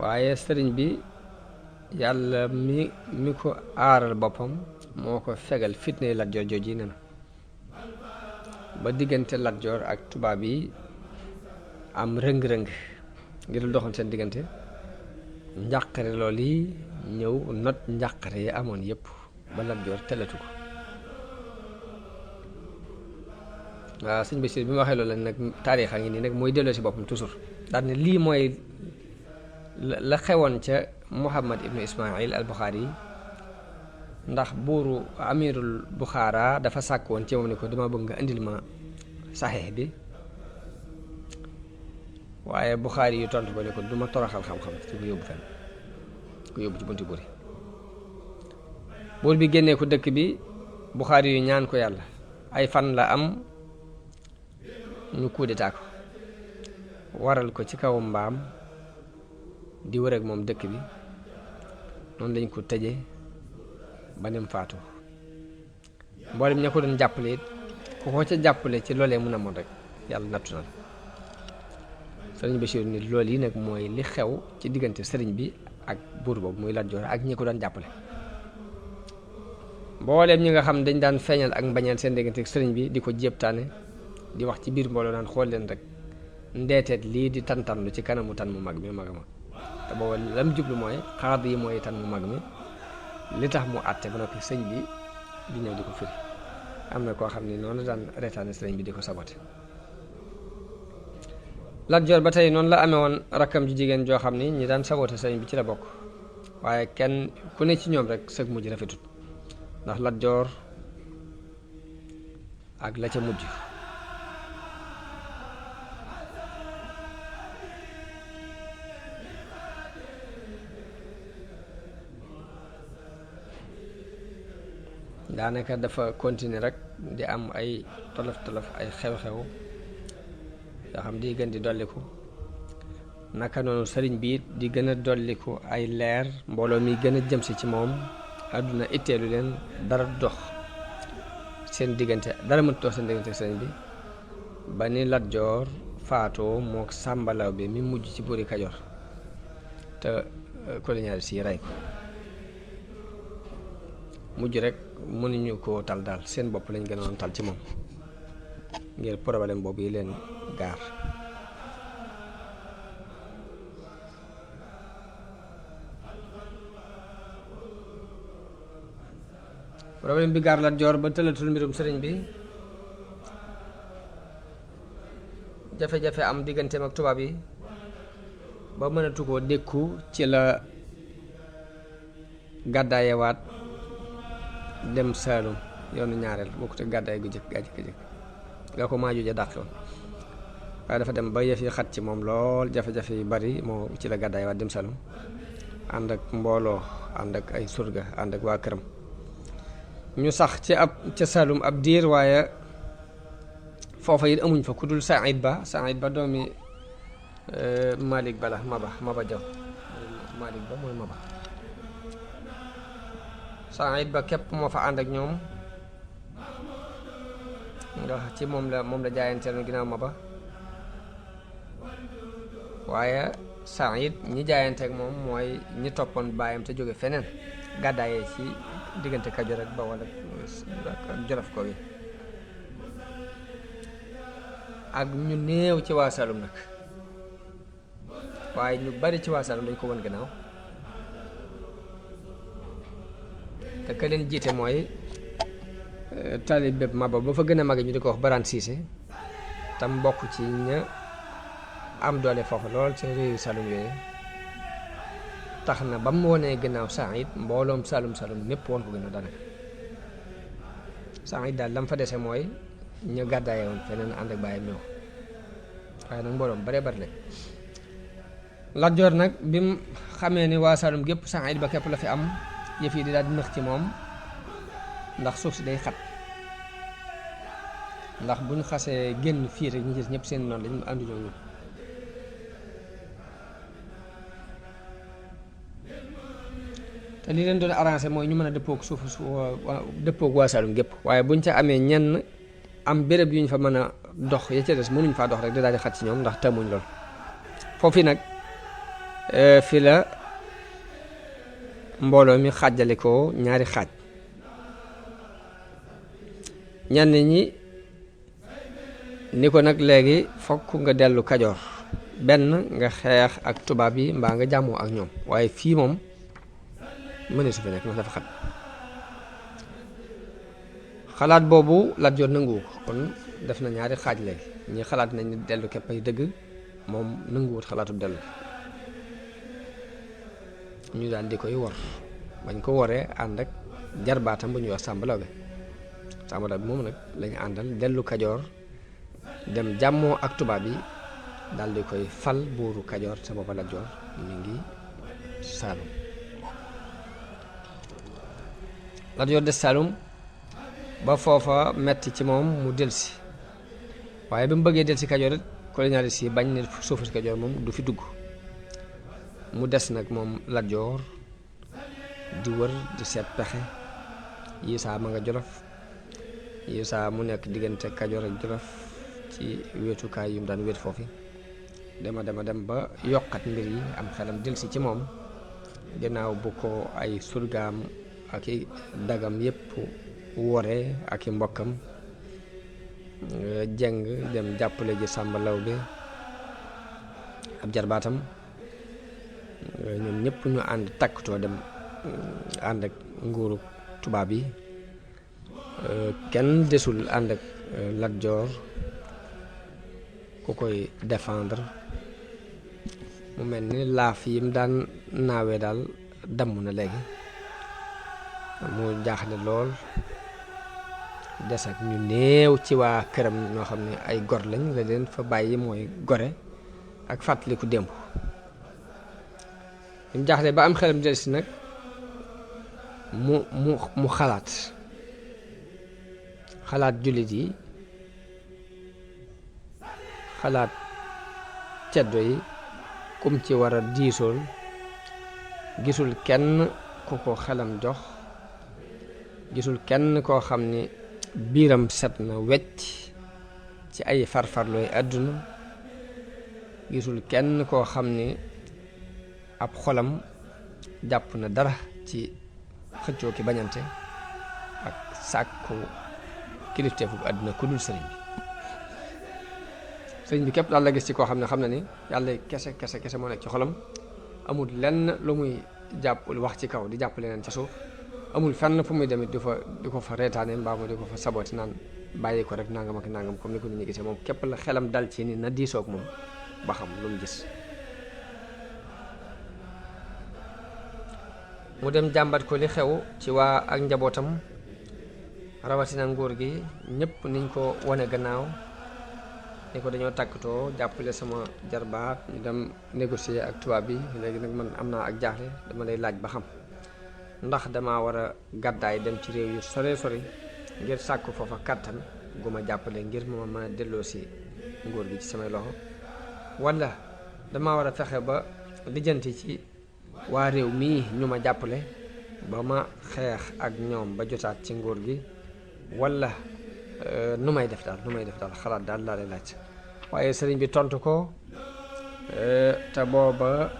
Speaker 1: waaye sëriñ bi yàlla mi ko aaral boppam moo ko fegal fitne Lat Joor jooji ne na ba diggante Lat Joor ak tubaab yi am rëng-rëng ngir doxal seen diggante njàqare loolu yi ñëw not njàqare yi amoon yépp ba Lat Joor telatu ko waaw sëñ Basiir bi ma waxee loolu nag taarix a ngi nii nag mooy delloo si boppam toujours daal ne lii mooy la xewoon ca Muhammad ibnu Ismail al Buxaari yi ndax buuru amirul Buxaara dafa sàkk woon ci moom ne ko dama bëgg nga indil ma saxiix bi waaye Buxaari yu tontu ko ne ko duma toroxal xam-xam ci ko yóbbu fenn ko yóbbu ci bunti buur yi buur bi génnee ko dëkk bi Buxaari yu ñaan ko yàlla ay fan la am ñu coup d'état ko waral ko ci kaw mbaam di wër ak moom dëkk bi noonu lañ ko tëje ba nem faatu mboolem ña ko doon jàppale it ku ko ca jàppale ci loolee mun a moon rek yàlla nattu na la sëriñ Bachir ni loolu yi nag mooy li xew ci diggante sëriñ bi ak buur boobu muy Lat Joor ak ñi ko doon jàppale mbooleem ñi nga xam dañ daan feeñal ak mbañeel seen diggante sëriñ bi di ko jéptaane di wax ci biir mbooloo naan xool leen rek ndeeteet lii di tantanlu ci kanamu tan mu mag mi mag a mag te booba lam jublu mooy xaad yi mooy tan mu mag mi li tax mu àtte ba noppi sëñ bi di ñëw di ko firi am na koo xam ne noonu daan reetaane sëriñ bi di ko sabote Lat Joor ba tey noonu la amee woon rakkam ji jigéen joo xam ni ñi daan sabote sëriñ bi ci la bokk waaye kenn ku ne ci ñoom rek sëg mujj rafetut ndax Lat Joor ak la ca mujj daanaka dafa continuer rek di am ay tolof-tolof ay xew-xew yoo xam di gën di dolliku naka noonu sëriñ bi it di gën a dolliku ay leer mbooloo mi gën a jëm si ci moom àdduna itteelu leen dara dox seen diggante dara mënut dox seen diggante sëriñ bi ba ni Lat Joor faatoo mook sàmbalaw bi mi mujj ci buuri Kajoor te colonial si rey ko mujj rek mënuñu koo tal daal seen bopp lañ gënoon tal ci moom ngir problème boobu yi leen gaar problème bi gaar Lat Joor ba tëlatul mbirum sëriñ bi jafe-jafe am digganteem ak tubaab yi ba mënatu koo dékku ci la gàddaayewaat dem Saalum yoonu ñaareel bokkut ak gàddaay gu jëkk gaa jëkk nga ko maaju ja dàqe woon waaye dafa dem ba yëf yi xat ci moom lool jafe-jafe yu bari moo ci la gàddaayewaat dem Saalum ànd ak mbooloo ànd ak ay surga ànd ak waa këram ñu sax ci ca Saalum ab diir waaye foofa it amuñ fa ku dul Saïd Ba doomi Malick Ba la Maba Jaw Malick Ba mooy Maba Saïd Ba képp moo fa ànd ak ñoom ndax ci moom la jaayanteel ginnaaw Maba waaye Saïd ñi jaayante ak moom mooy ñi toppoon baayam te jóge feneen gàddaayee ci diggante Kajoor ak Bawol ak Jolof ko wi ak ñu néew ci waa Saalum nag waaye ñu bari ci waa Saalum dañ ko won gannaaw te ka leen jiite mooy taalibe Maba ba fa gën a mag ñu di ko wax Baraan Siise tam bokk ci ña am doole foofu lool ci réewu Saalum yooyu tax na ba mu wonee gannaaw Saïd mbooloom Saalum mépp woon ko gannaaw daanaka Saïd daal lam fa dese mooy ñu gàddaaye woon feneen ànd ak bàyyam ñëw waaye nag mbooloom bare bari lañ Lat Joor nag bi mu xamee ni waa Saalum gépp Saïd Ba képp la fi am yëf yi di daal di nëx ci moom ndax suuf si day xat ndax bu ñu xasee génn fii rek ñu gis ñëpp seen noonu lañu ànduñoo ñu te li leen doon arrangé mooy ñu mën a dëppoog suuf dëppoog waa Saalum gépp waaye buñ ca amee ñenn am béréb yu ñu fa mën a dox ya ca des mënuñ faa dox rek di daal di xat ci ñoom ndax tëmuñ lool foofu nag fi la mbooloo mi xàjjale ko ñaari xaaj. ñenn ñi ni ko nag léegi fokk nga dellu Kajoor, benn nga xeex ak tubaab yi mbaa nga jàmmoo ak ñoom, waaye fii moom mëne su fi nekk ndax dafa xat. xalaat boobu Lat Joor nanguwu ko, kon def na ñaari xaaj léegi. ñi xalaat nañ ni dellu képp ay dëgg, moom nanguwut xalaatu dellu. ñu daal di koy wor, bañ ko woree ànd ak jarbaatam bu ñuy wax Sàmba Lawbe. Sàmba Lawbe moom nag lañu àndal dellu Kajoor, dem jàmmoo ak tubaab yi, daal di koy fal buuru Kajoor te booba Lat Joor mi ngi Saalum. Lat Joor des Saalum ba foofa metti ci moom mu delsi, waaye bi mu bëggee delsi Kajoor it colonialiste yi bañ ne suufu si Kajoor moom du fi dugg. mu des nag moom Lat Joor di wër di seet pexe. yi saa ma nga Jolof, yi saa mu nekk diggante Kajoor ak Jolof ci wetukaay yu mu daan wet foofu. dem ba yokkat mbir yi am xelam delsi ci moom, ginnaaw bu ko ay surgaam ak i dagam yépp wore ak i mbokkam jeng dem jàppale ji Sàmba Lawbe ab jarbaatam. ñoom ñëpp ñu ànd takkutoo dem ànd ak nguuru tubaab yi. kenn desul ànd ak Lat Joor ku koy défendre. mu mel ni laaf yi mu daan naawee daal damm na léegi. mu jaaxle lool, des ak ñu néew ci waa këram ñoo xam ne ay gor lañ, la leen fa bàyyi mooy gore ak fàttaliku démb. mu jaaxle ba am xelam delsi nag mu xalaat jullit yi, xalaat ceddo yi, kum ci war a diisool. gisul kenn ku ko xelam jox, gisul kenn koo xam ni biiram set na wecc ci ay farfarlooy àdduna. gisul kenn koo xam ni ab xolam jàpp na dara ci xëccoo ki bañante ak sàkku kilifteefu àdduna ku dul sëriñ bi képp daal la gis ci koo xam ne ni yàlla kese moo nekk ci xolam. amul lenn lu muy jàpp wax ci kaw di jàpp leneen ci suuf. amul fenn fu muy demit di ko fa reetaane mbaa mu di ko fa sabooti naan bàyyi ko rek nangam ak nangam comme ni ko nit ñi gisee. moom képp la xelam dal ci ni na diisoog moom ba xam lu mu gis. mu dem jàmbat ko li xew ci waa ak njabootam, rawatina nguur gi ñëpp niñ ko wane gannaaw, ni ko dañoo takkatoo jàppale sama jarbaat ñu dem négocier ak tubaab bi. léegi nag man am naa ak jaaxle, dama lay laaj ba xam ndax dama war a gàddaay dem ci réew yu sori ngir sàkku foofa kàttan gu ma jàppale ngir ma mën a delloo si nguur gi ci samay loxo, wala dama war a fexe ba lijjanti ci waa réew mii ñu ma jàppale ba ma xeex ak ñoom ba jotaat ci nguur gi, wala nu may def daal xalaat daal laa lay laaj. waaye sëriñ bi tontu ko te booba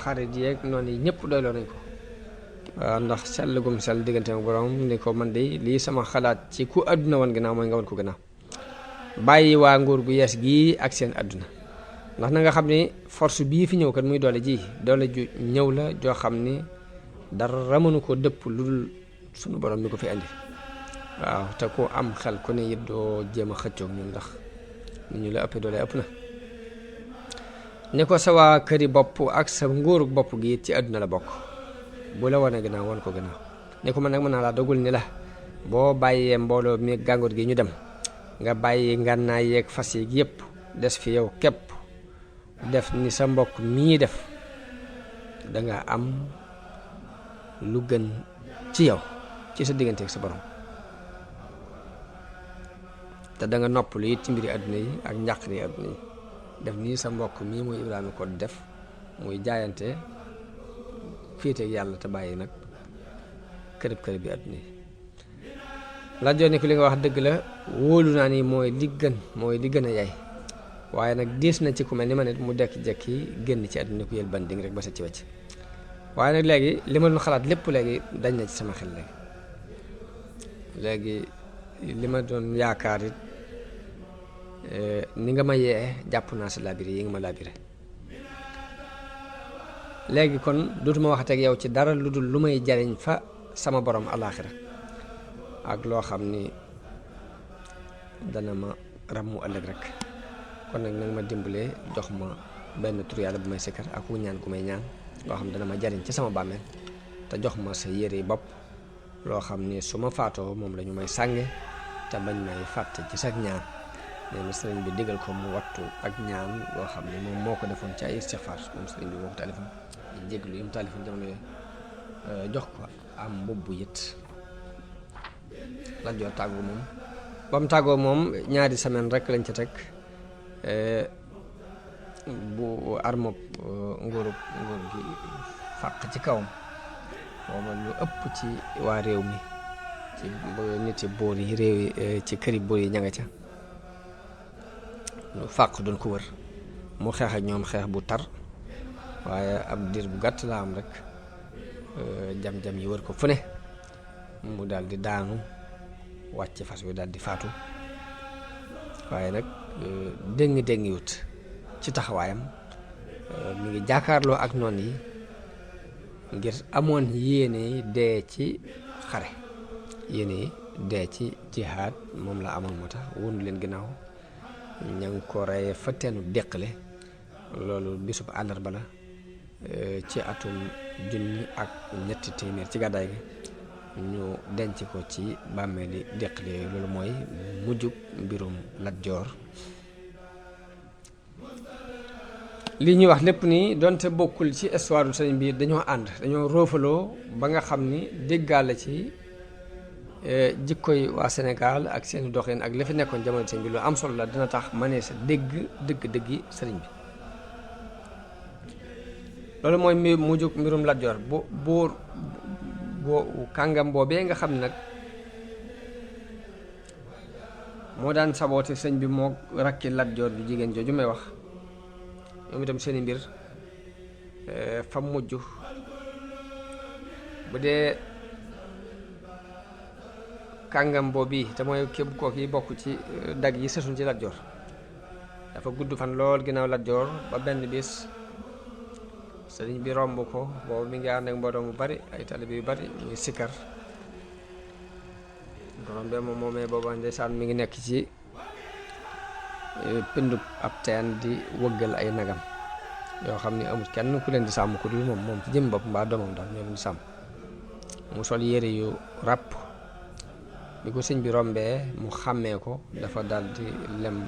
Speaker 1: xarit yeeg noonu yi ñëpp doyloo nañ ko. ndax sell gum sell diggante ak borom ni ko man de lii sama xalaat ci ku àdduna woon gannaaw mooy nga woon ko gannaaw, bàyyi waa nguur gu yees gii ak seen àdduna. ndax na nga xam ni force bii fi ñëw kat muy doole ju ñëw la joo xam ni dara mënu ko dëpp lu dul sunu borom mi ko fi andi. waaw te ku am xel ku ne it doo jéem a xëccoog ñun ndax ni ñu la ëppee doole ëpp na. ni ko sa waa këri bopp ak sa nguurug bopp gi it ci àdduna la bokk, bu la wane gannaaw wan ko gannaaw. ni ko man nag mën naa laa dogul ni la boo bàyyee mbooloo mi gàngoor gi ñu dem, nga bàyyi ngànnaay yeeg fas yi yépp des fi yow képp def ni sa mbokk mii def, danga am lu gën ci yow ci sa diggante ak sa borom. te da nga noppalu it ci mbiri àdduna yi ak njàqari àdduna yi. def nii sa mbokk mii muy Ibrahima ko def, muy jaayante féete yàlla te bàyyi nag kërëb bi àdduna yi. Lat Joor ni ko li nga wax dëgg la, wóolu naa ni mooy li gën a yay. waaye nag diis na ci ku mel ni ma nit mu dekki-jekki génn ci àdduna ko yël banding rek ba sa ci wecc waaye nag léegi li ma doon xalaat lépp léegi dañ na ci sama xel léegi li ma doon yaakaar it ni nga ma yee jàpp naa si labiré yi nga ma labiré léegi kon dootuma waxateeg yow ci dara lu dul lu may jariñ fa sama borom alaaxira ak loo xam ni dana ma ràmmu ëllëg rek kon nag nag ma dimbalee jox ma benn tur yàlla bu may sikkar ak wu ñaan gu may ñaan loo xam dana ma jariñ ci sama bàmmeel te jox ma sa yére bopp loo xam ni su ma faatoo moom la ñu may sànge te bañ may fàtte ci sa ñaan nee na sëriñ bi digal ko mu wattu ak ñaan loo xam ne moom moo ko defoon ci ay istixfaar moom sëriñ bi moo ko taalifam jéglu yi mu taalifam jamono yooyu jox ko am mbubb it Lat Joor tàggoo moom ba mu tàggoo moom ñaari semaine rek lañ ca teg bu armob nguur gi fàq ci kawam booba lu ëpp ci waa réew mi ci nit yi boor yi réew yi ci këri boor yi ña nga ca lu fàq doon ko wër mu xeex ak ñoom xeex bu tar waaye ab diir bu gàtt la am rek jam-jam yi wër ko fu ne mu daal di daanu wàcc fas wi daal di faatu waaye nag déngi wut ci taxawaayam mi ngi jàkkaarloo ak noon yi ngir amoon yéene dee ci xare yéene dee ci jihaad moom la amoon moo tax wundu leen ginnaaw ña ngi ko reye fa teenu déqale loolu bisub àllarba la ci atum 1700 ci gàddaay gi ñu denc ko ci bàmmeeli déqale loolu mooy mujjub mbirum Lat Joor li ñuy wax lépp nii donte bokkul ci histoire du sëriñ bi dañoo ànd dañoo roofaloo ba nga xam ni déggaale ci jikkoy waa Sénégal ak seeni doxin ak li fi nekkoon jamono sëriñ bi lu am solo la dina tax mënee sa dëgg-dëggi sëriñ bi loolu mooy mujjug mbirum Lat Joor boo kàngam boobee nga xam ne nag moo daan saboote sëñ bi moo rakki Lat Joor ju jigéen jooju may wax ñoom itam seeni mbir fa mujj bu dee kàngam boobu te mooy képp kooku yi bokk ci dag yi sësuñ ci Lat Joor dafa gudd fan lool ginnaaw Lat Joor ba benn bis sëriñ bi romb ko boobu mi ngi ànd ak mbooloo mu bari ay taalibe yu bari ñu ngi sikkar ko rombee moom moomee booba ndeysaan mi ngi nekk ci pindub ab teen di wëggal ay nagam yoo xam ni amul kenn ku leen di sàmm ku dul moom ci jëm bopp mbaa doomam daal ñoo leen di sàmm mu sol yére yu ràpp bi ko sëñ bi rombee mu xàmmee ko dafa daal di lem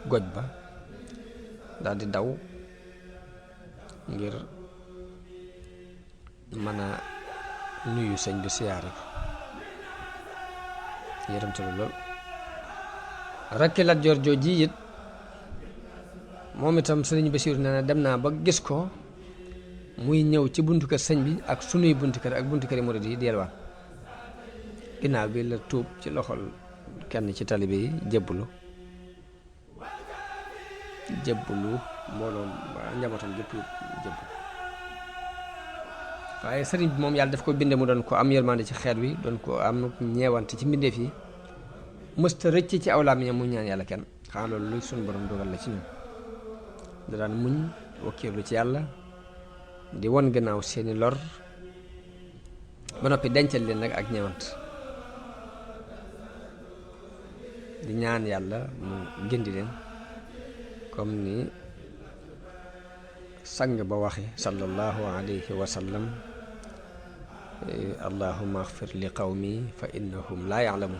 Speaker 1: goj ba daal di daw ngir mën a nuyu sëñ bi siyaare ko yërëmtalu lool rakki Lat Joor jooji it moom itam sëriñ Basiiru nee na dem naa ba gis ko muy ñëw ci buntu kër sëñ bi ak sunuy buntu kër ak buntu kër murid yi di yelwaan ginnaaw bi la tuub ci loxol kenn ci talibe yi jébbalu mbooloom njabootam jëpp jébbalu waaye sëriñ bi moom yàlla daf ko binde mu doon ko am yërmande ci xeet wi doon ko am ñeewante ci mbindeef yi mësta rëcc ci aw làmmiñam mu ñaan yàlla kenn xanaa loolu luy suñu borom dogal la ci ñun da daan muñ wakkiirlu ci yàlla di won gannaaw seeni lor ba noppi dencal leen nag ak ñeewant di ñaan yàlla mu gindi leen comme ni sang ba waxe sallallahu alayhi wa sallam allahumma axfir li qawmi fa innahum laa ya'lamun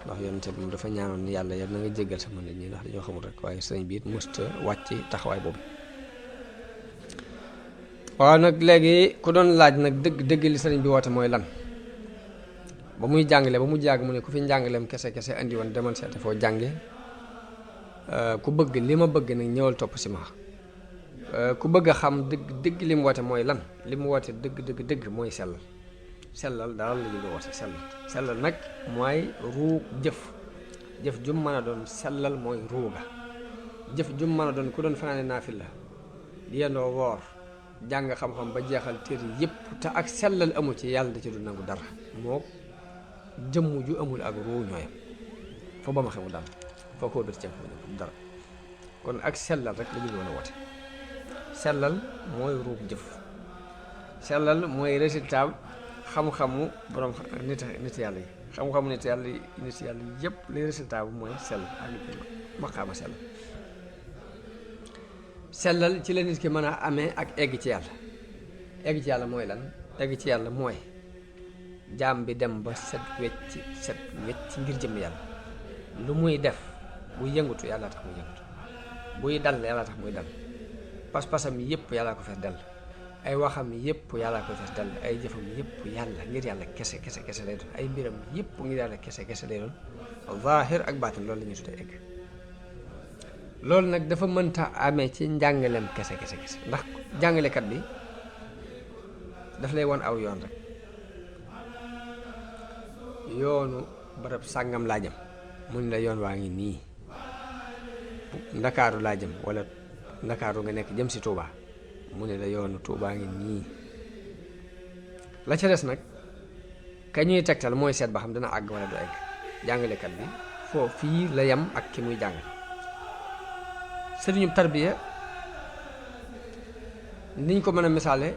Speaker 1: ndax yonente bi dafa ñaanoon ni yàlla yal na nga jéggal sama nit ñi ndax dañoo xamul rek waaye sëñ bi it musta wàcc taxawaay boobu waaw nag léegi ku doon laaj nag dëgg li sëriñ bi woote mooy lan ba muy jàngale ba mu jàgg mu ne ku fi njàngaleem kese andi woon demal seete foo jànge ku bëgg li ma bëgg nag ñëwal topp si ma ku bëgg a xam dëgg li mu woote mooy lan li mu woote dëgg mooy sellal daal la ñu woote sellal nag mooy ruu jëf jum mën a doon sellal mooy ruuga jëf jum mën a doon ku doon fanaane naafila di yendoo woor jàng xam-xam ba jeexal téere yépp te ak sellal amu ci yàlla da ci du nangu dara moo jëmm ju amul ak ruu ñooyam foo ba ma xamul daal foo ko wëlbati ceeb dara kon ak sellal rek la ñu woon a woote sellal mooy ruug jëf sellal mooy résultat xam-xamu borom nit yàlla yi xam-xamu nit yàlla yépp li résultat bu mooy sell ak maqaama sellal ci la nit ki mën a amee ak egg ci yàlla mooy lan egg ci yàlla mooy jaam bi dem ba set wecc ngir jëm yàlla lu muy def buy yëngutu yàlla tax muy yëngutu buy dal yàlla tax muy dal pas-pasam yépp yàlla ko fees dell ay waxam yépp yàlla ko fees dell ay jëfam yépp yàlla ngir yàlla kese lay doon ay mbiram yépp ngir yàlla kese lay doon zaahir ak baatin loolu la ñuy tuddee egg loolu nag dafa mënta amee ci njàngaleem kese ndax jàngalekat bi daf lay won aw yoon rek yoonu barab sàngam laa jëm mu ne la yoon waa ngi nii ndakaaru laa jëm wala ndakaaru nga nekk jëm si Touba mu ne la yoonu Touba ngi nii la ca des nag ka ñuy tegtal mooy seet ba xam dina àgg wala du egg jàngalekat bi foo fii la yem ak ki muy jàngal sëriñu tarbiya niñ ko mën a misaale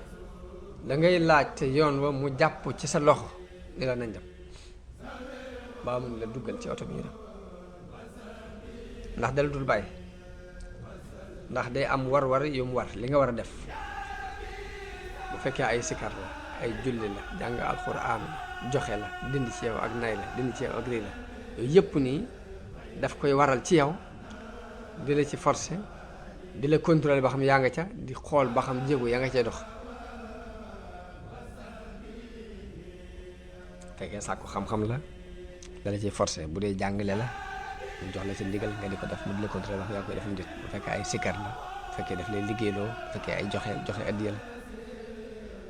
Speaker 1: da ngay laaj te yoon wa mu jàpp ci sa loxo ni la nañ dem baa mu ne la duggal ci oto bi ñu dem ndax dala dul bàyyi ndax day am war yu mu war li nga war a def bu fekkee ay sikar la ay julli la jàng alxuraan joxe la dindi ci yow ak nay la dindi ci yow ak rii la yooyu yëpp nii daf koy waral ci yow di la ci forcer di la contrôler ba xam yaa nga ca di xool ba xam jéego yaa nga cay dox fekkee sàkku xam-xam la dala ciy forcer bu dee jàngale la mu jox la ci ndigal nga di ko def mu di la contrôler wax yaa koy def nit bu fekkee ay sikar la bu fekkee daf lay liggéeyloo bu fekkee ay joxe addiya la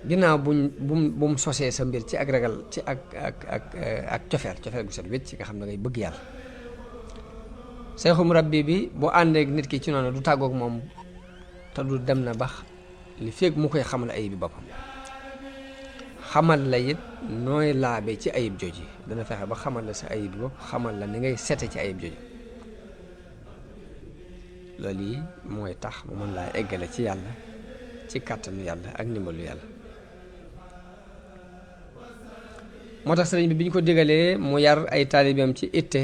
Speaker 1: ginnaaw bu mu sosee sa mbir ci ak ragal ci ak cofeel gu set wécc nga xam ne ngay bëgg yàlla seexu murabbi bi bu àndeek nit ki ci noonu du tàggook moom te du dem na bax li fekk mu koy xamal ayib bi boppam xamal la it nooy laabe ci ayib jooji dana fexe ba xamal la sa ayib bi bopp xamal la ni ngay sete ci ayib jooji loolu yi mooy tax mu mën laa eggale ci yàlla ci kàttanu yàlla ak ndimbalu yàlla moo tax sëriñ bi ñu ko digalee mu yar ay taalibeem ci itte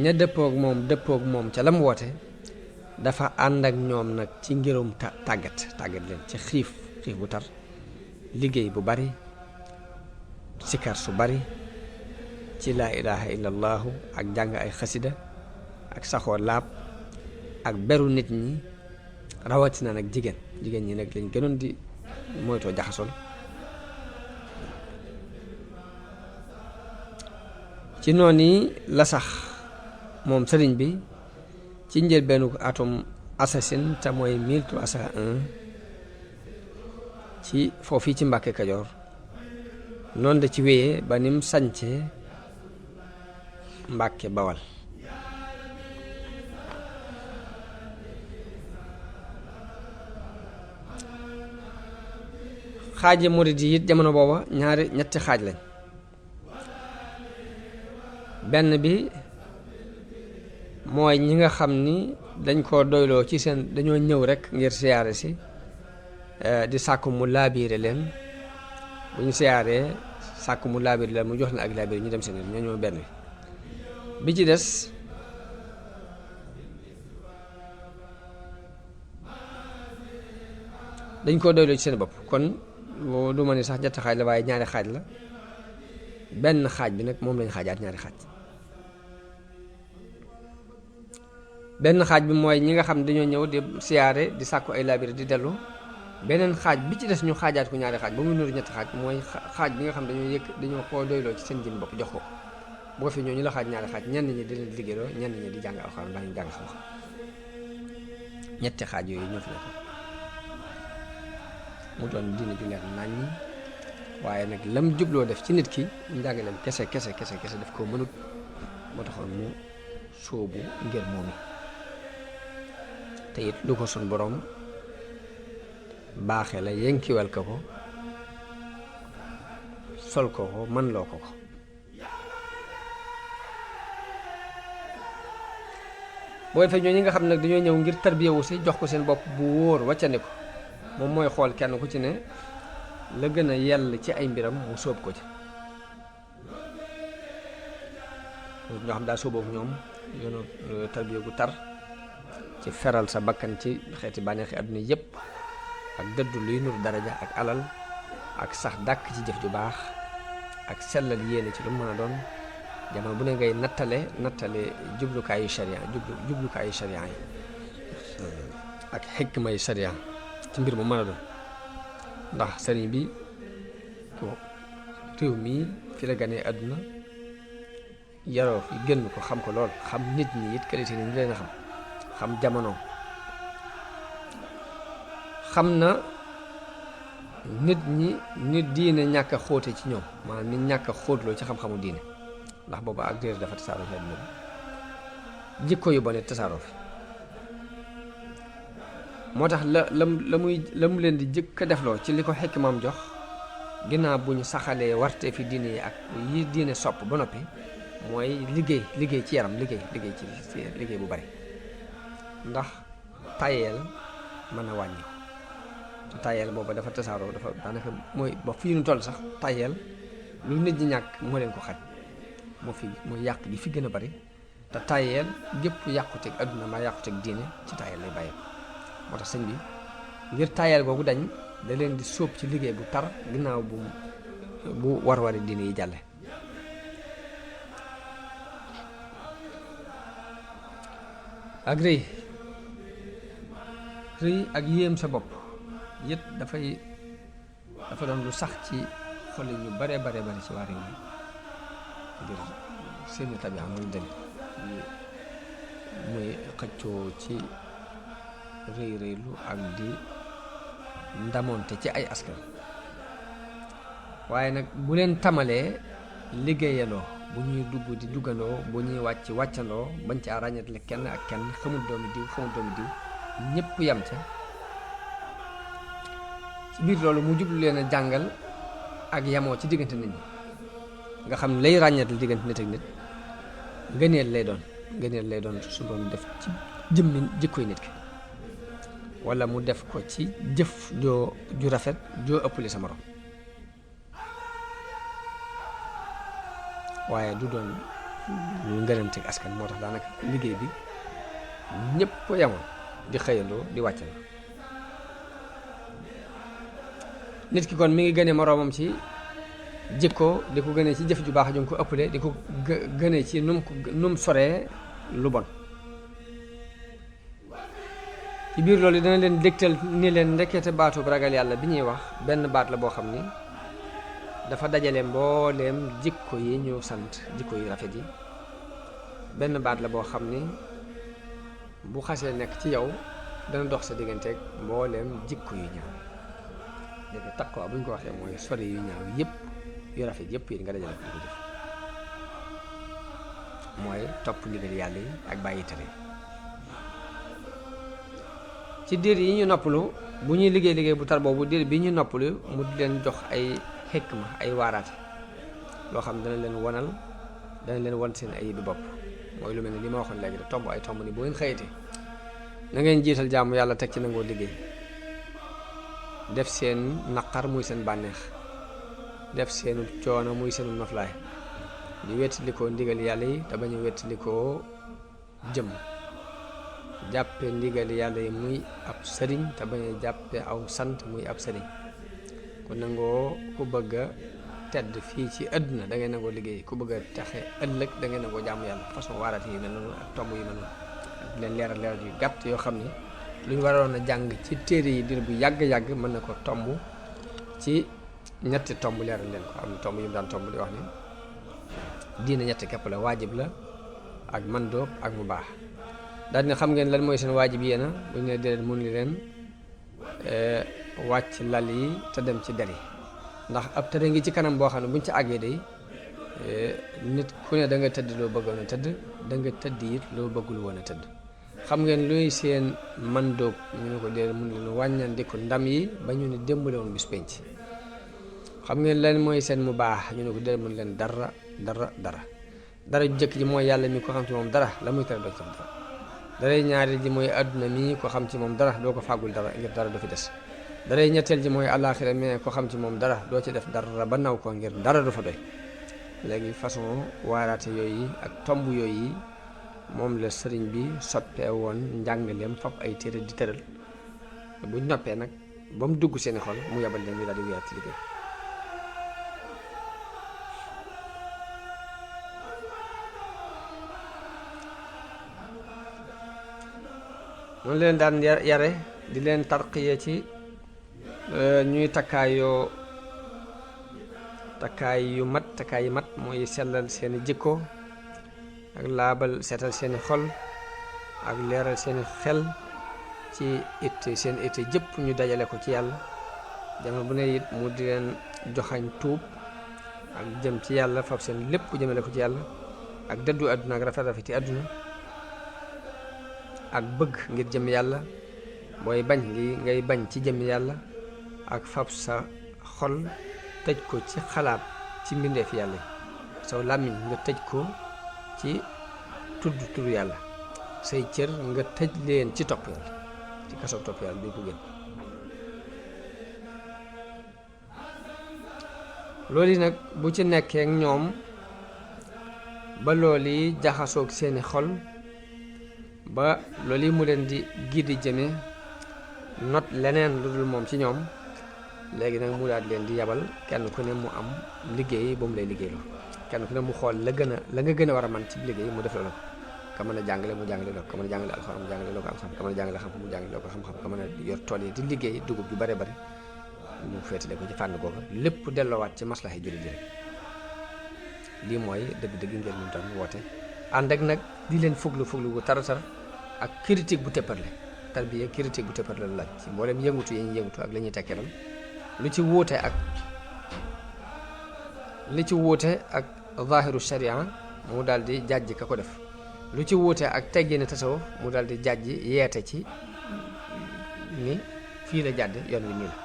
Speaker 1: ña dëppoog moom ca lam woote dafa ànd ak ñoom nag ci ngirum tàggat leen ci xiif bu tar liggéey bu bari sikar su bari ci laa ilaha illallahu ak jàng ay xasida ak saxoo laab ak beru nit ñi rawatina nag jigéen ñi nag lañ gënoon di moytoo jaxasool ci noonu la sax moom sëriñ bi ci njëlbeenu atum assasine te mooy 1301 ci foofu ci Mbàkke Kajoor noonu da ci wéyee ba nim sañcee Mbàkke Bawal xaaji murid yi it jamono booba ñetti xaaj lañ benn bi mooy ñi nga xam ni dañ koo doyloo ci seen dañoo ñëw rek ngir siyaare si di sàkku mu laabiire leen bu ñu siyaaree sàkku mu laabiire leen mu jox leen ak laabiire ñu dem seen yoon ñoo benn bi ci des dañ koo doyloo ci seen bopp kon du ma ni sax ñetti xaaj la waaye ñaari xaaj la benn xaaj bi nag moom lañ xaajaat ñaari xaaj benn xaaj bi mooy ñi nga xam dañoo ñëw di siyaare di sàkku ay laabire di dellu beneen xaaj bi ci des ñu xaajaat ko ñaari xaaj ba muy nuru ñetti xaaj mooy xaaj bi nga xam dañoo koo doyloo ci seen jëm bopp jox ko bu ko fi ñoo ñu la xaaj ñaari xaaj ñenn ñi di leen liggéeyloo ñenn ñi di jàng alxuraan baa ñu jàng xam-xam ñetti xaaj yooyu ñoo fi nekk mu doon diine ju leer naññ waaye nag lam jubloo def ci nit ki njàngaleem kese daf koo mënut moo taxoon mu sóobu ngir moomi te it lu ko sun boroom baaxe la yenkiwal ko sol ko mën loo ko boo defee ñoo ñi nga xam nag dañoo ñëw ngir tarbiyewu si jox ko seen bopp bu wóor wàccandi ko moom mooy xool kenn ku ci ne la gën a yell ci ay mbiram mu sóob ko ci ñoo xam daa sóoboo ak ñoom yoonu tarbiye gu tar ci feral sa bakkan ci xeeti bànneexi àdduna yépp ak dëddu luy nur daraja ak alal ak sax dàkk ci jëf ju baax ak sellal yéene ci lu mën a doon jamono bu ne ngay nattale jublukaayu sharia jublukaayu sharia yi ak xikmay sharia ci mbir mu mën a doon ndax sëriñ bi ko réew mii fi la ganee àdduna yaroo fi gën ko xam ko lool xam nit ñi it qualité ni ñu leen a xam jamono xam na nit ñi nit diine ñàkk a xóote ci ñoom maanaam nit ñàkk a xóotloo ci xam-xamu diine ndax booba ak réer dafa tasaaroo fi àdduna bi jikko yu bon it tasaaroo fi moo tax la mu leen di jëkk a defloo ci li ko xikmaam jox ginnaaw bu ñu saxalee warte fi diine yi ak yi diine sopp ba noppi mooy liggéey ci yaram liggéey bu bari ndax tayeel mën a wàññi te tayeel booba dafa tasaaroo dafa daanaka mooy ba fii nu toll sax tayeel lu nit ñi ñàkk moo leen ko xaj mooy yàq gi fi gën a bari te tayeel gépp yàquteeg adduna mbaa yàquteeg diine ci tayeel lay bàyyi moo tax sëñ bi ngir tayeel googu dañ da leen di sóob ci liggéey bu tar ginnaaw bu war-wari diine yi jàlle ak rëy ak yéem sa bopp yët dafa doon lu sax ci xol ñu bare bari ci waa réew mi ngir seeni tabi'a muy dem muy xëccoo ci rëylu ak di ndamoonte ci ay askan waaye nag bu leen tamalee liggéeyaloo bu ñuy dugg di duggandoo bu ñuy wàccandoo bañ caa ràññatle kenn ak kenn xamul doomi diw ñépp yam ca ci biir loolu mu jublu leen a jàngal ak yamoo ci diggante nit ñi nga xam lay ràññatle diggante nit ak nit ngëneel lay doon su doon def ci jëmmi jikkoy nit ki wala mu def ko ci jëf ju rafet joo ëppale sa morom waaye du doon lu ngënanteeg askan moo tax daanaka liggéey bi ñëpp yamoon di xëyandoo di wàccandoo nit ki kon mi ngi gëne moroomam ci jikko di ko gënee ci jëf ju baax ju ko ëppale di ko gënee ci num soree lu bon ci biir loolu dana leen dégtal ni leen ndekkete baatu ragal yàlla bi ñuy wax benn baat la boo xam ni dafa dajale mbooleem jikko yi ñu sant jikko yu rafet yi benn baat la boo xam ni bu xasee nekk ci yow dana dox sa digganteeg mbooleem jikko yu ñaaw léegi taqwa bu ñu ko waxee mooy sori yu ñaaw yëpp yu rafet yëpp yi nga dajale ko ko jëf mooy topp ndigal yàlla yi ak bàyyi tere ci diir yi ñu noppalu bu ñuy liggéey bu tar boobu diir bi ñu noppalu mu di leen jox ay xikma ay waaraate loo xam dana leen won seen ay bi bopp mooy lu mel ni li ma waxoon léegi de tomb ay tomb ni bu ngeen xëyatee na ngeen jiital jaamu yàlla teg ci nangoo liggéey def seen naqar muy seen bànneex def seenu coono muy seenu noflaay di wettalikoo ndigal yàlla yi te bañ a wettalikoo jëm jàppe ndigal yàlla yi muy ab sëriñ te bañ a jàppe aw sant muy ab sëriñ ku nangoo ku bëgg a tedd fii ci àdduna da ngay nangoo liggéey ku bëgg a taxe ëllëg da ngay nangoo jaamu yàlla façon waaraat yi mel noonu ak tomb yi mel noonu ak leen leeral yu gàtt yoo xam ni lu ñu waroon a jàng ci téere yi dir bu yàgg-yàgg mën na ko tomb ci ñetti tomb leeral leen ko am na tomb yu mu daan tomb di wax ni diina ñetti képp la waajib la ak mandóob ak mu baax daal dina xam ngeen lan mooy seen waajib yéena bu ñu ne déedéet mun li leen wàcc lal yi te dem ci der yi ndax ab tere ngi ci kanam boo xam ne buñ ci àggee day nit ku ne da nga tëdd loo bëggoon a tëdd da nga tëdd it loo bëggul woon a tëdd. xam ngeen luy seen man doog ñu ne ko dee mun leen wàññandiku ndam yi ba ñu ne démb la woon bis penc. xam ngeen lan mooy seen mu baax ñu ne ko dee mun leen dara dara ju jëkk ji mooy yàlla mi ko xam ci moom dara la muy tere doo ci dara. daray ñaareel ji mooy àdduna mi ko xam ci moom dara doo ko fàggul dara ngir dara du fi des. daray ñetteel ji mooy àllaaxira mais ko xam ci moom dara doo ci def dara ba naw ko ngir dara du fa doy. léegi façon waaraate yooyu ak tomb yooyu moom la sëriñ bi soppee woon njàngaleem fab ay téere di tëral buñ noppee nag ba mu dugg seeni xol mu yabal leen ñu daal di wéyaat ci liggéey. noonu leen daan yare di leen tarqiye ci ñuy takkaay yu mat mooy sellal seeni jikko ak laabal seetal seeni xol ak leeral seeni xel ci seen itte jëpp ñu dajale ko ci yàlla. jamono bu ne it mu di leen joxañ tuub ak jëm ci yàlla fab seen lépp jëmale ko ci yàlla ak dëddu àdduna ak rafeti àdduna ak bëgg ngir jëm yàlla. booy bañ li ngay bañ ci jëm yàlla ak fab sa xol tëj ko ci xalaat ci mbindeef yàlla saw làmmiñ nga tëj ko ci tudd turu yàlla say cër nga tëj leen ci topp yàlla ci kasoog topp yàlla bi ko gën. loolu yi nag bu ci nekkee ak ñoom ba loolu yi jaxasoog seeni xol ba loolu yi mu leen di giddi jëme not leneen lu dul moom ci ñoom. léegi nag mu daal leen di yabal kenn ku ne mu am liggéey ba mu lay liggéeyloo kenn ku ne mu xool la nga gën a war a man ci liggéey mu def la ko. ka mën a jàngale mu jàngale loo ko ka mën a jàngale alxuraan mu jàngale loo ko am-xam ka mën a jàngale xam-xam mu jàngale loo ko xam-xam ka mën a yor tool yi di liggéey dugub ju bare bare mu féetale ko ci fànn googu lépp delloowaat ci maslaxa jullit ji rek. lii mooy dëgg-dëgg ngeen ñu doon woote ànd ak nag di leen fuglu gu taratar ak critique bu tepparle tarbiya critique bu tepparle la laaj ci mboolem yëngutu yi ñu yëngutu ak la ñuy tekkeeral lu ci wuute ak zahiru sharia mu daal di jàjj ka ko def. lu ci wuute ak teggini tasawuf mu daal di jàjj yeete ci ni fii la jàdd yoon wi nii la.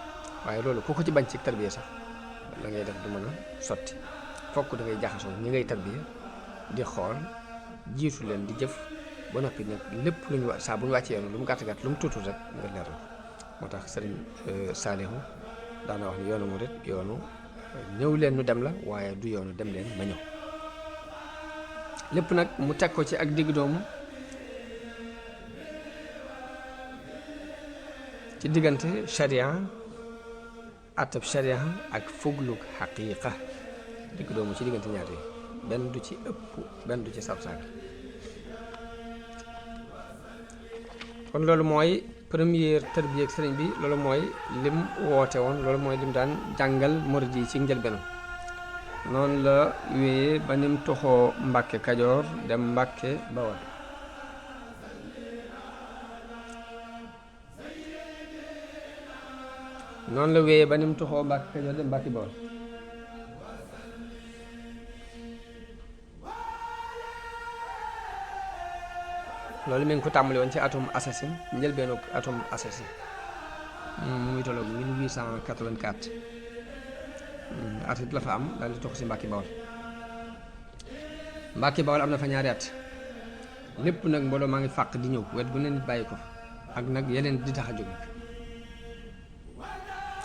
Speaker 1: waaye loolu ku ko ci bañ ci tarbiya sax la ngay def du mën a sotti. fokk da ngay jaxasoo ñi ngay tarbiya di xool jiitu leen di jëf ba noppi nag lépp lu ñu saa bu ñu wàccee yoon lu mu gàtt lu mu tuutu rek nga leeral. moo tax sëriñ Saalihu daana wax ni yoonu murit yoonu ñëw leen nu dem la waaye du yoonu dem leen ma ñëw. lépp nag mu teg ko ci ak digg doomu ci diggante sharia atab sharia ak fuglug xaqiiqa digg doomu ci diggante ñaar yi benn du ci ëpp benn du ci sabsaag. kon loolu mooy première tarbiya ak sëriñ bi loolu mooy lim woote woon loolu mooy lim daan jàngal murid yi ci njëlbeenam. noonu la wéyee ba nim toxoo Mbàkke Kajoor dem Mbàkke Bawol. noonu la wéyee ba nim toxoo Mbàkke Kajoor dem Mbàkke Bawol. loolu mi ngi ko tàmbali woon ci atum assassin njëlbeenu atum assassin mu ngi tolloog 1884 at it la fa am daal di tox si Mbàkke Bawol. Mbàkke Bawol am na fa ñaari at lépp nag mbooloo maa ngi fàq di ñëw wet bu ne nit bàyyi ko ak nag yeneen di tax a jóg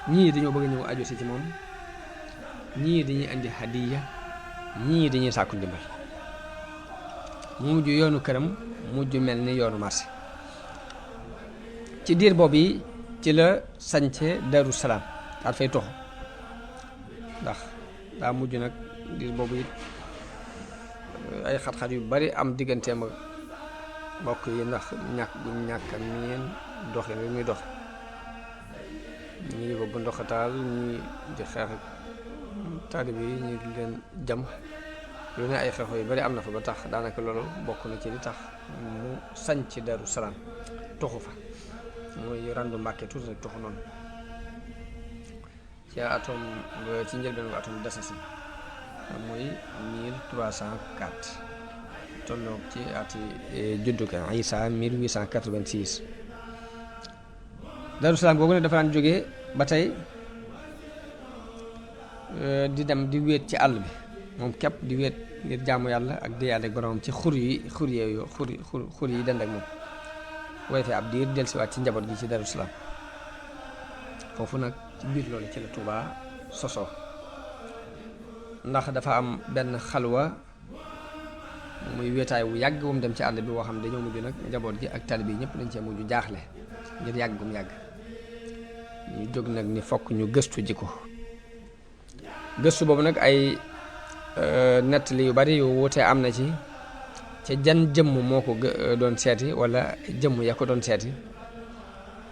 Speaker 1: ñii dañoo bëgg ñëw aju si ci moom ñii dañuy indi hadiya ñii dañuy sàkku ndimbal. mu mujj yoonu këram mujj mel ni yoonu marché. ci diir boobu yi ci la sañce Daaru Salaam daal fay toxu ndax daa mujj nag diir boobu it ay xat-xat yu bari am digganteem ak mbokk yi ndax ñàkk gu ñàkk a miin doxin wi muy dox ñi di ko bu ndoxataal ñi di xeex ak taalibe yi ñi di leen jam lu ne ay xeexoo yu bari am na fa ba tax daanaka loolu bokk na ci li tax mu sañc Daaru Salaam toxu fa muy randu Mbàkke tuuti rek toxu noonu ci njëlbeen atum dasasi muy 1304 tolloog ci ati judduka Isa 1886. Daaru Salaam googu ne dafa daan jógee ba tey di dem di wéet ci àll bi moom képp di wéet ngir jaamu yàlla ak di yàlla ak boromam ci xur yi dend ak moom waaye fi ab diir dellusiwaat ci njaboot gi ci Daaru Salaam. foofu nag ci biir loolu ci la Tuubaa sosoo ndax dafa am benn xalwa muy wéetaay wu yàgg wu mu dem ci àll bi woo xam ne dañoo mujj nag njaboot gi ak taalibe yi ñëpp dañ cee mujj jaaxle ngir yàgg gum yàgg ñu jóg nag ni fokk ñu gëstu ji ko. gëstu boobu nag ay nettali yu bari yu wuute am na ci jan jëmm moo ko doon seeti wala jëmm ya ko doon seeti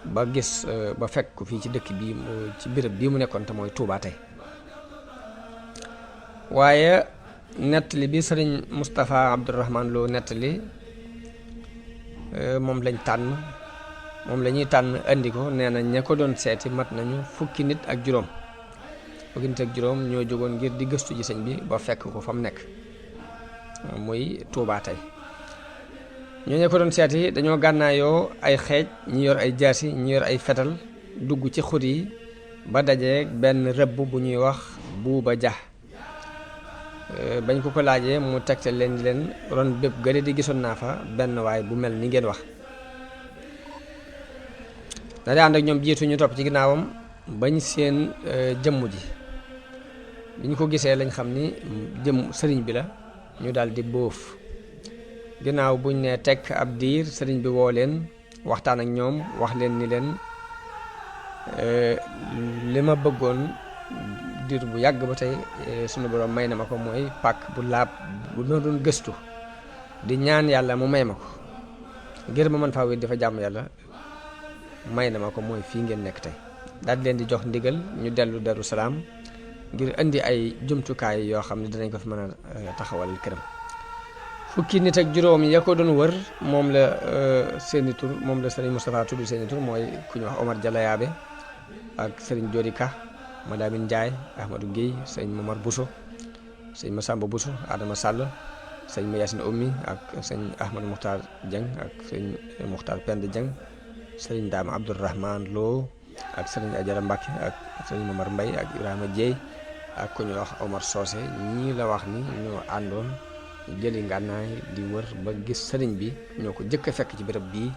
Speaker 1: ba gis ba fekk ko fii ci dëkk bii ci béréb bii mu nekkoon te mooy Tuubaa tey. waaye nettali bi sëriñ Moustapha Abdourahman Lo nettali moom lañ tànn moom la ñuy tànn andi ko nee na ña ko doon seeti mat nañu fukki nit ak juróom ñoo jógoon ngir di gëstu ji sëñ bi ba fekk ko fa mu nekk muy Tuubaa tey. ñoo ña ko doon seeti dañoo gànnaayoo ay xeej ñi yor ay jaasi ñi yor ay fetal dugg ci xur yi ba dajeeg benn rëbb bu ñuy wax Buuba Ja. bañ ko laajee mu tegte leen ron bépp gële di gisoon naa fa benn waay bu mel ni ngeen wax. da di ànd ak ñoom jiitu ñu topp ci ginnaawam bañ seen jëmm ji bi ñu ko gisee lañ xam ni jëmm sëriñ bi la ñu daal di bóof. ginnaaw buñ ne tekk ab diir sëriñ bi woo leen waxtaan ak ñoom wax leen ni leen li ma bëggoon diir bu yàgg ba tey sunu borom may na ma ko mooy pàkk bu laab bu ma doon gëstu di ñaan yàlla mu may ma ko ngir ma mën faa wéet dafa jàmm yàlla may na ma ko mooy fii ngeen nekk tey. daal di leen di jox ndigal ñu dellu Daaru Salaam ngir indi ay jumtukaay yoo xam ne danañ ko fi mën a taxawal këram. fukki nit ak juróom ya ko doon wër moom la seeni tur moom la sëriñ Moustapha tudd seeni tur mooy ku ñu wax Omar Jalayaabe ak sëriñ Jori Ka Madamin Ndiaye Ahmadou Guèye sëriñ Momar Bousso sëriñ Massamba Bousso Adama Sall sëriñ Mayasin Oumy ak sëriñ Ahmadou Muxtaar Dieng ak sëriñ Muxtaar Pend Dieng sëriñ Daama Abdourahman Lo ak sëriñ Ajara Mbacke ak sëriñ Momar Mbay ak Ibrahima Dieye ak ku ñu wax Omar Socé ñii la wax ni ñoo àndoon jëli ngànnaay di wër ba gis sëriñ bi ñoo ko jëkk a fekk ci béréb bii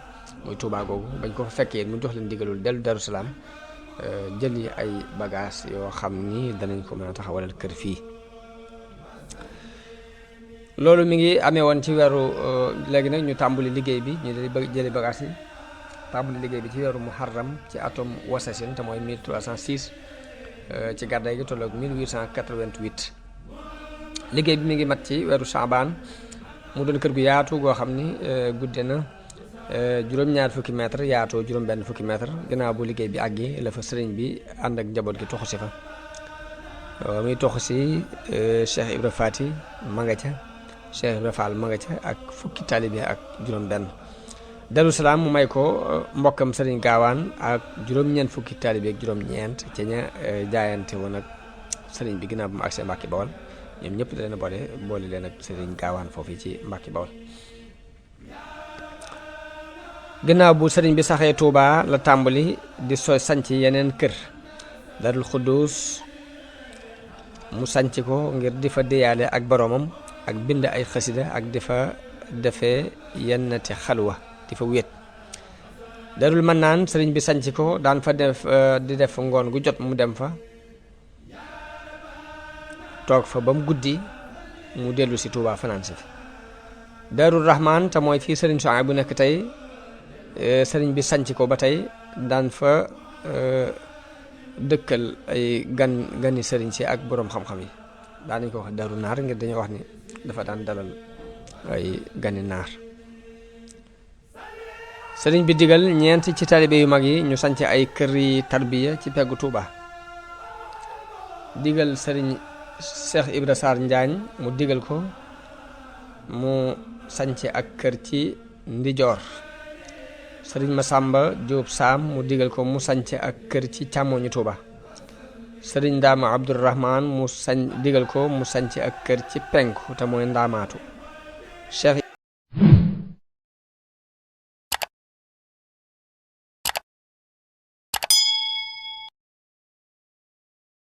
Speaker 1: muy Tuubaa googu bañ ko fa fekkee mu jox leen digalul dellu Daaru Salaam jëli ay bagage yoo xam ni danañ ko mën a taxawalal kër fii. loolu mi ngi amee woon ci weeru léegi nag ñu tàmbali liggéey bi ñu jëli bagage yi tàmbali liggéey bi ci weeru Muharram ci atom wasasin te mooy 1306 ci gàddaay gi tolloog 1888. liggéey bi mi ngi mat ci weeru Saabaan mu doon kër gu yaatu goo xam ni gudde na juróom-ñaar fukki mètre yaatoo juróom-benn fukki mètre ginnaaw bu liggéey bi àggee la fa sëriñ bi ànd ak njaboot gi toxu si fa. muy toxu si Cheikh Ibra Faati ma nga ca Cheikh Ibra Fall ma nga ca ak fukki taalibe ak juróom-benn. Daaru Salaam mu may ko mbokkam sëriñ Gaawaan ak juróom-ñeent fukki taalibe ak juróom-ñeent ca ña jaayante woon ak sëriñ bi ginnaaw bu mu agsee Mbàkke Bawol. ñoom ñëpp da leen a boole leen ak sëriñ Gaawaan foofu ci Mbàkke Bawol. gannaaw bu sëriñ bi saxee Tuubaa la tàmbali di sanc yeneen kër. Daarul Xuddus mu sanc ko ngir di fa déyaale ak boroomam ak bind ay xasida ak di fa defee yennati xalwa di fa wéet. Daarul Mannaan sëriñ bi sanc ko daan fa di def ngoon gu jot mu dem fa toog fa ba mu guddi mu dellu si Tuubaa fanaan si fi. Daarul Rahman te mooy fii sëriñ Sohaybu bu nekk tey sëriñ bi sanc ko ba tey daan fa dëkkal ay gani sëriñ si ak boroom xam-xam yi daan nañ ko wax Daaru Naar ngir dañoo wax ni dafa daan dalal ay gani naar. sëriñ bi digal ñeent ci taalibe yu mag yi ñu sanc ay kër yi tarbiya ci peggu Tuubaa. digal sëriñ Cheikh Ibra Sarr Njaañ mu digal ko mu sanc ak kër ci ndijoor. sëriñ Masamba Jóob Saam mu digal ko mu sanc ak kër ci càmmooñu Tuuba. sëriñ Ndaama Abdourahman mu sañ digal ko mu sañc ak kër ci penku te mooy Ndaamaatu Cheikh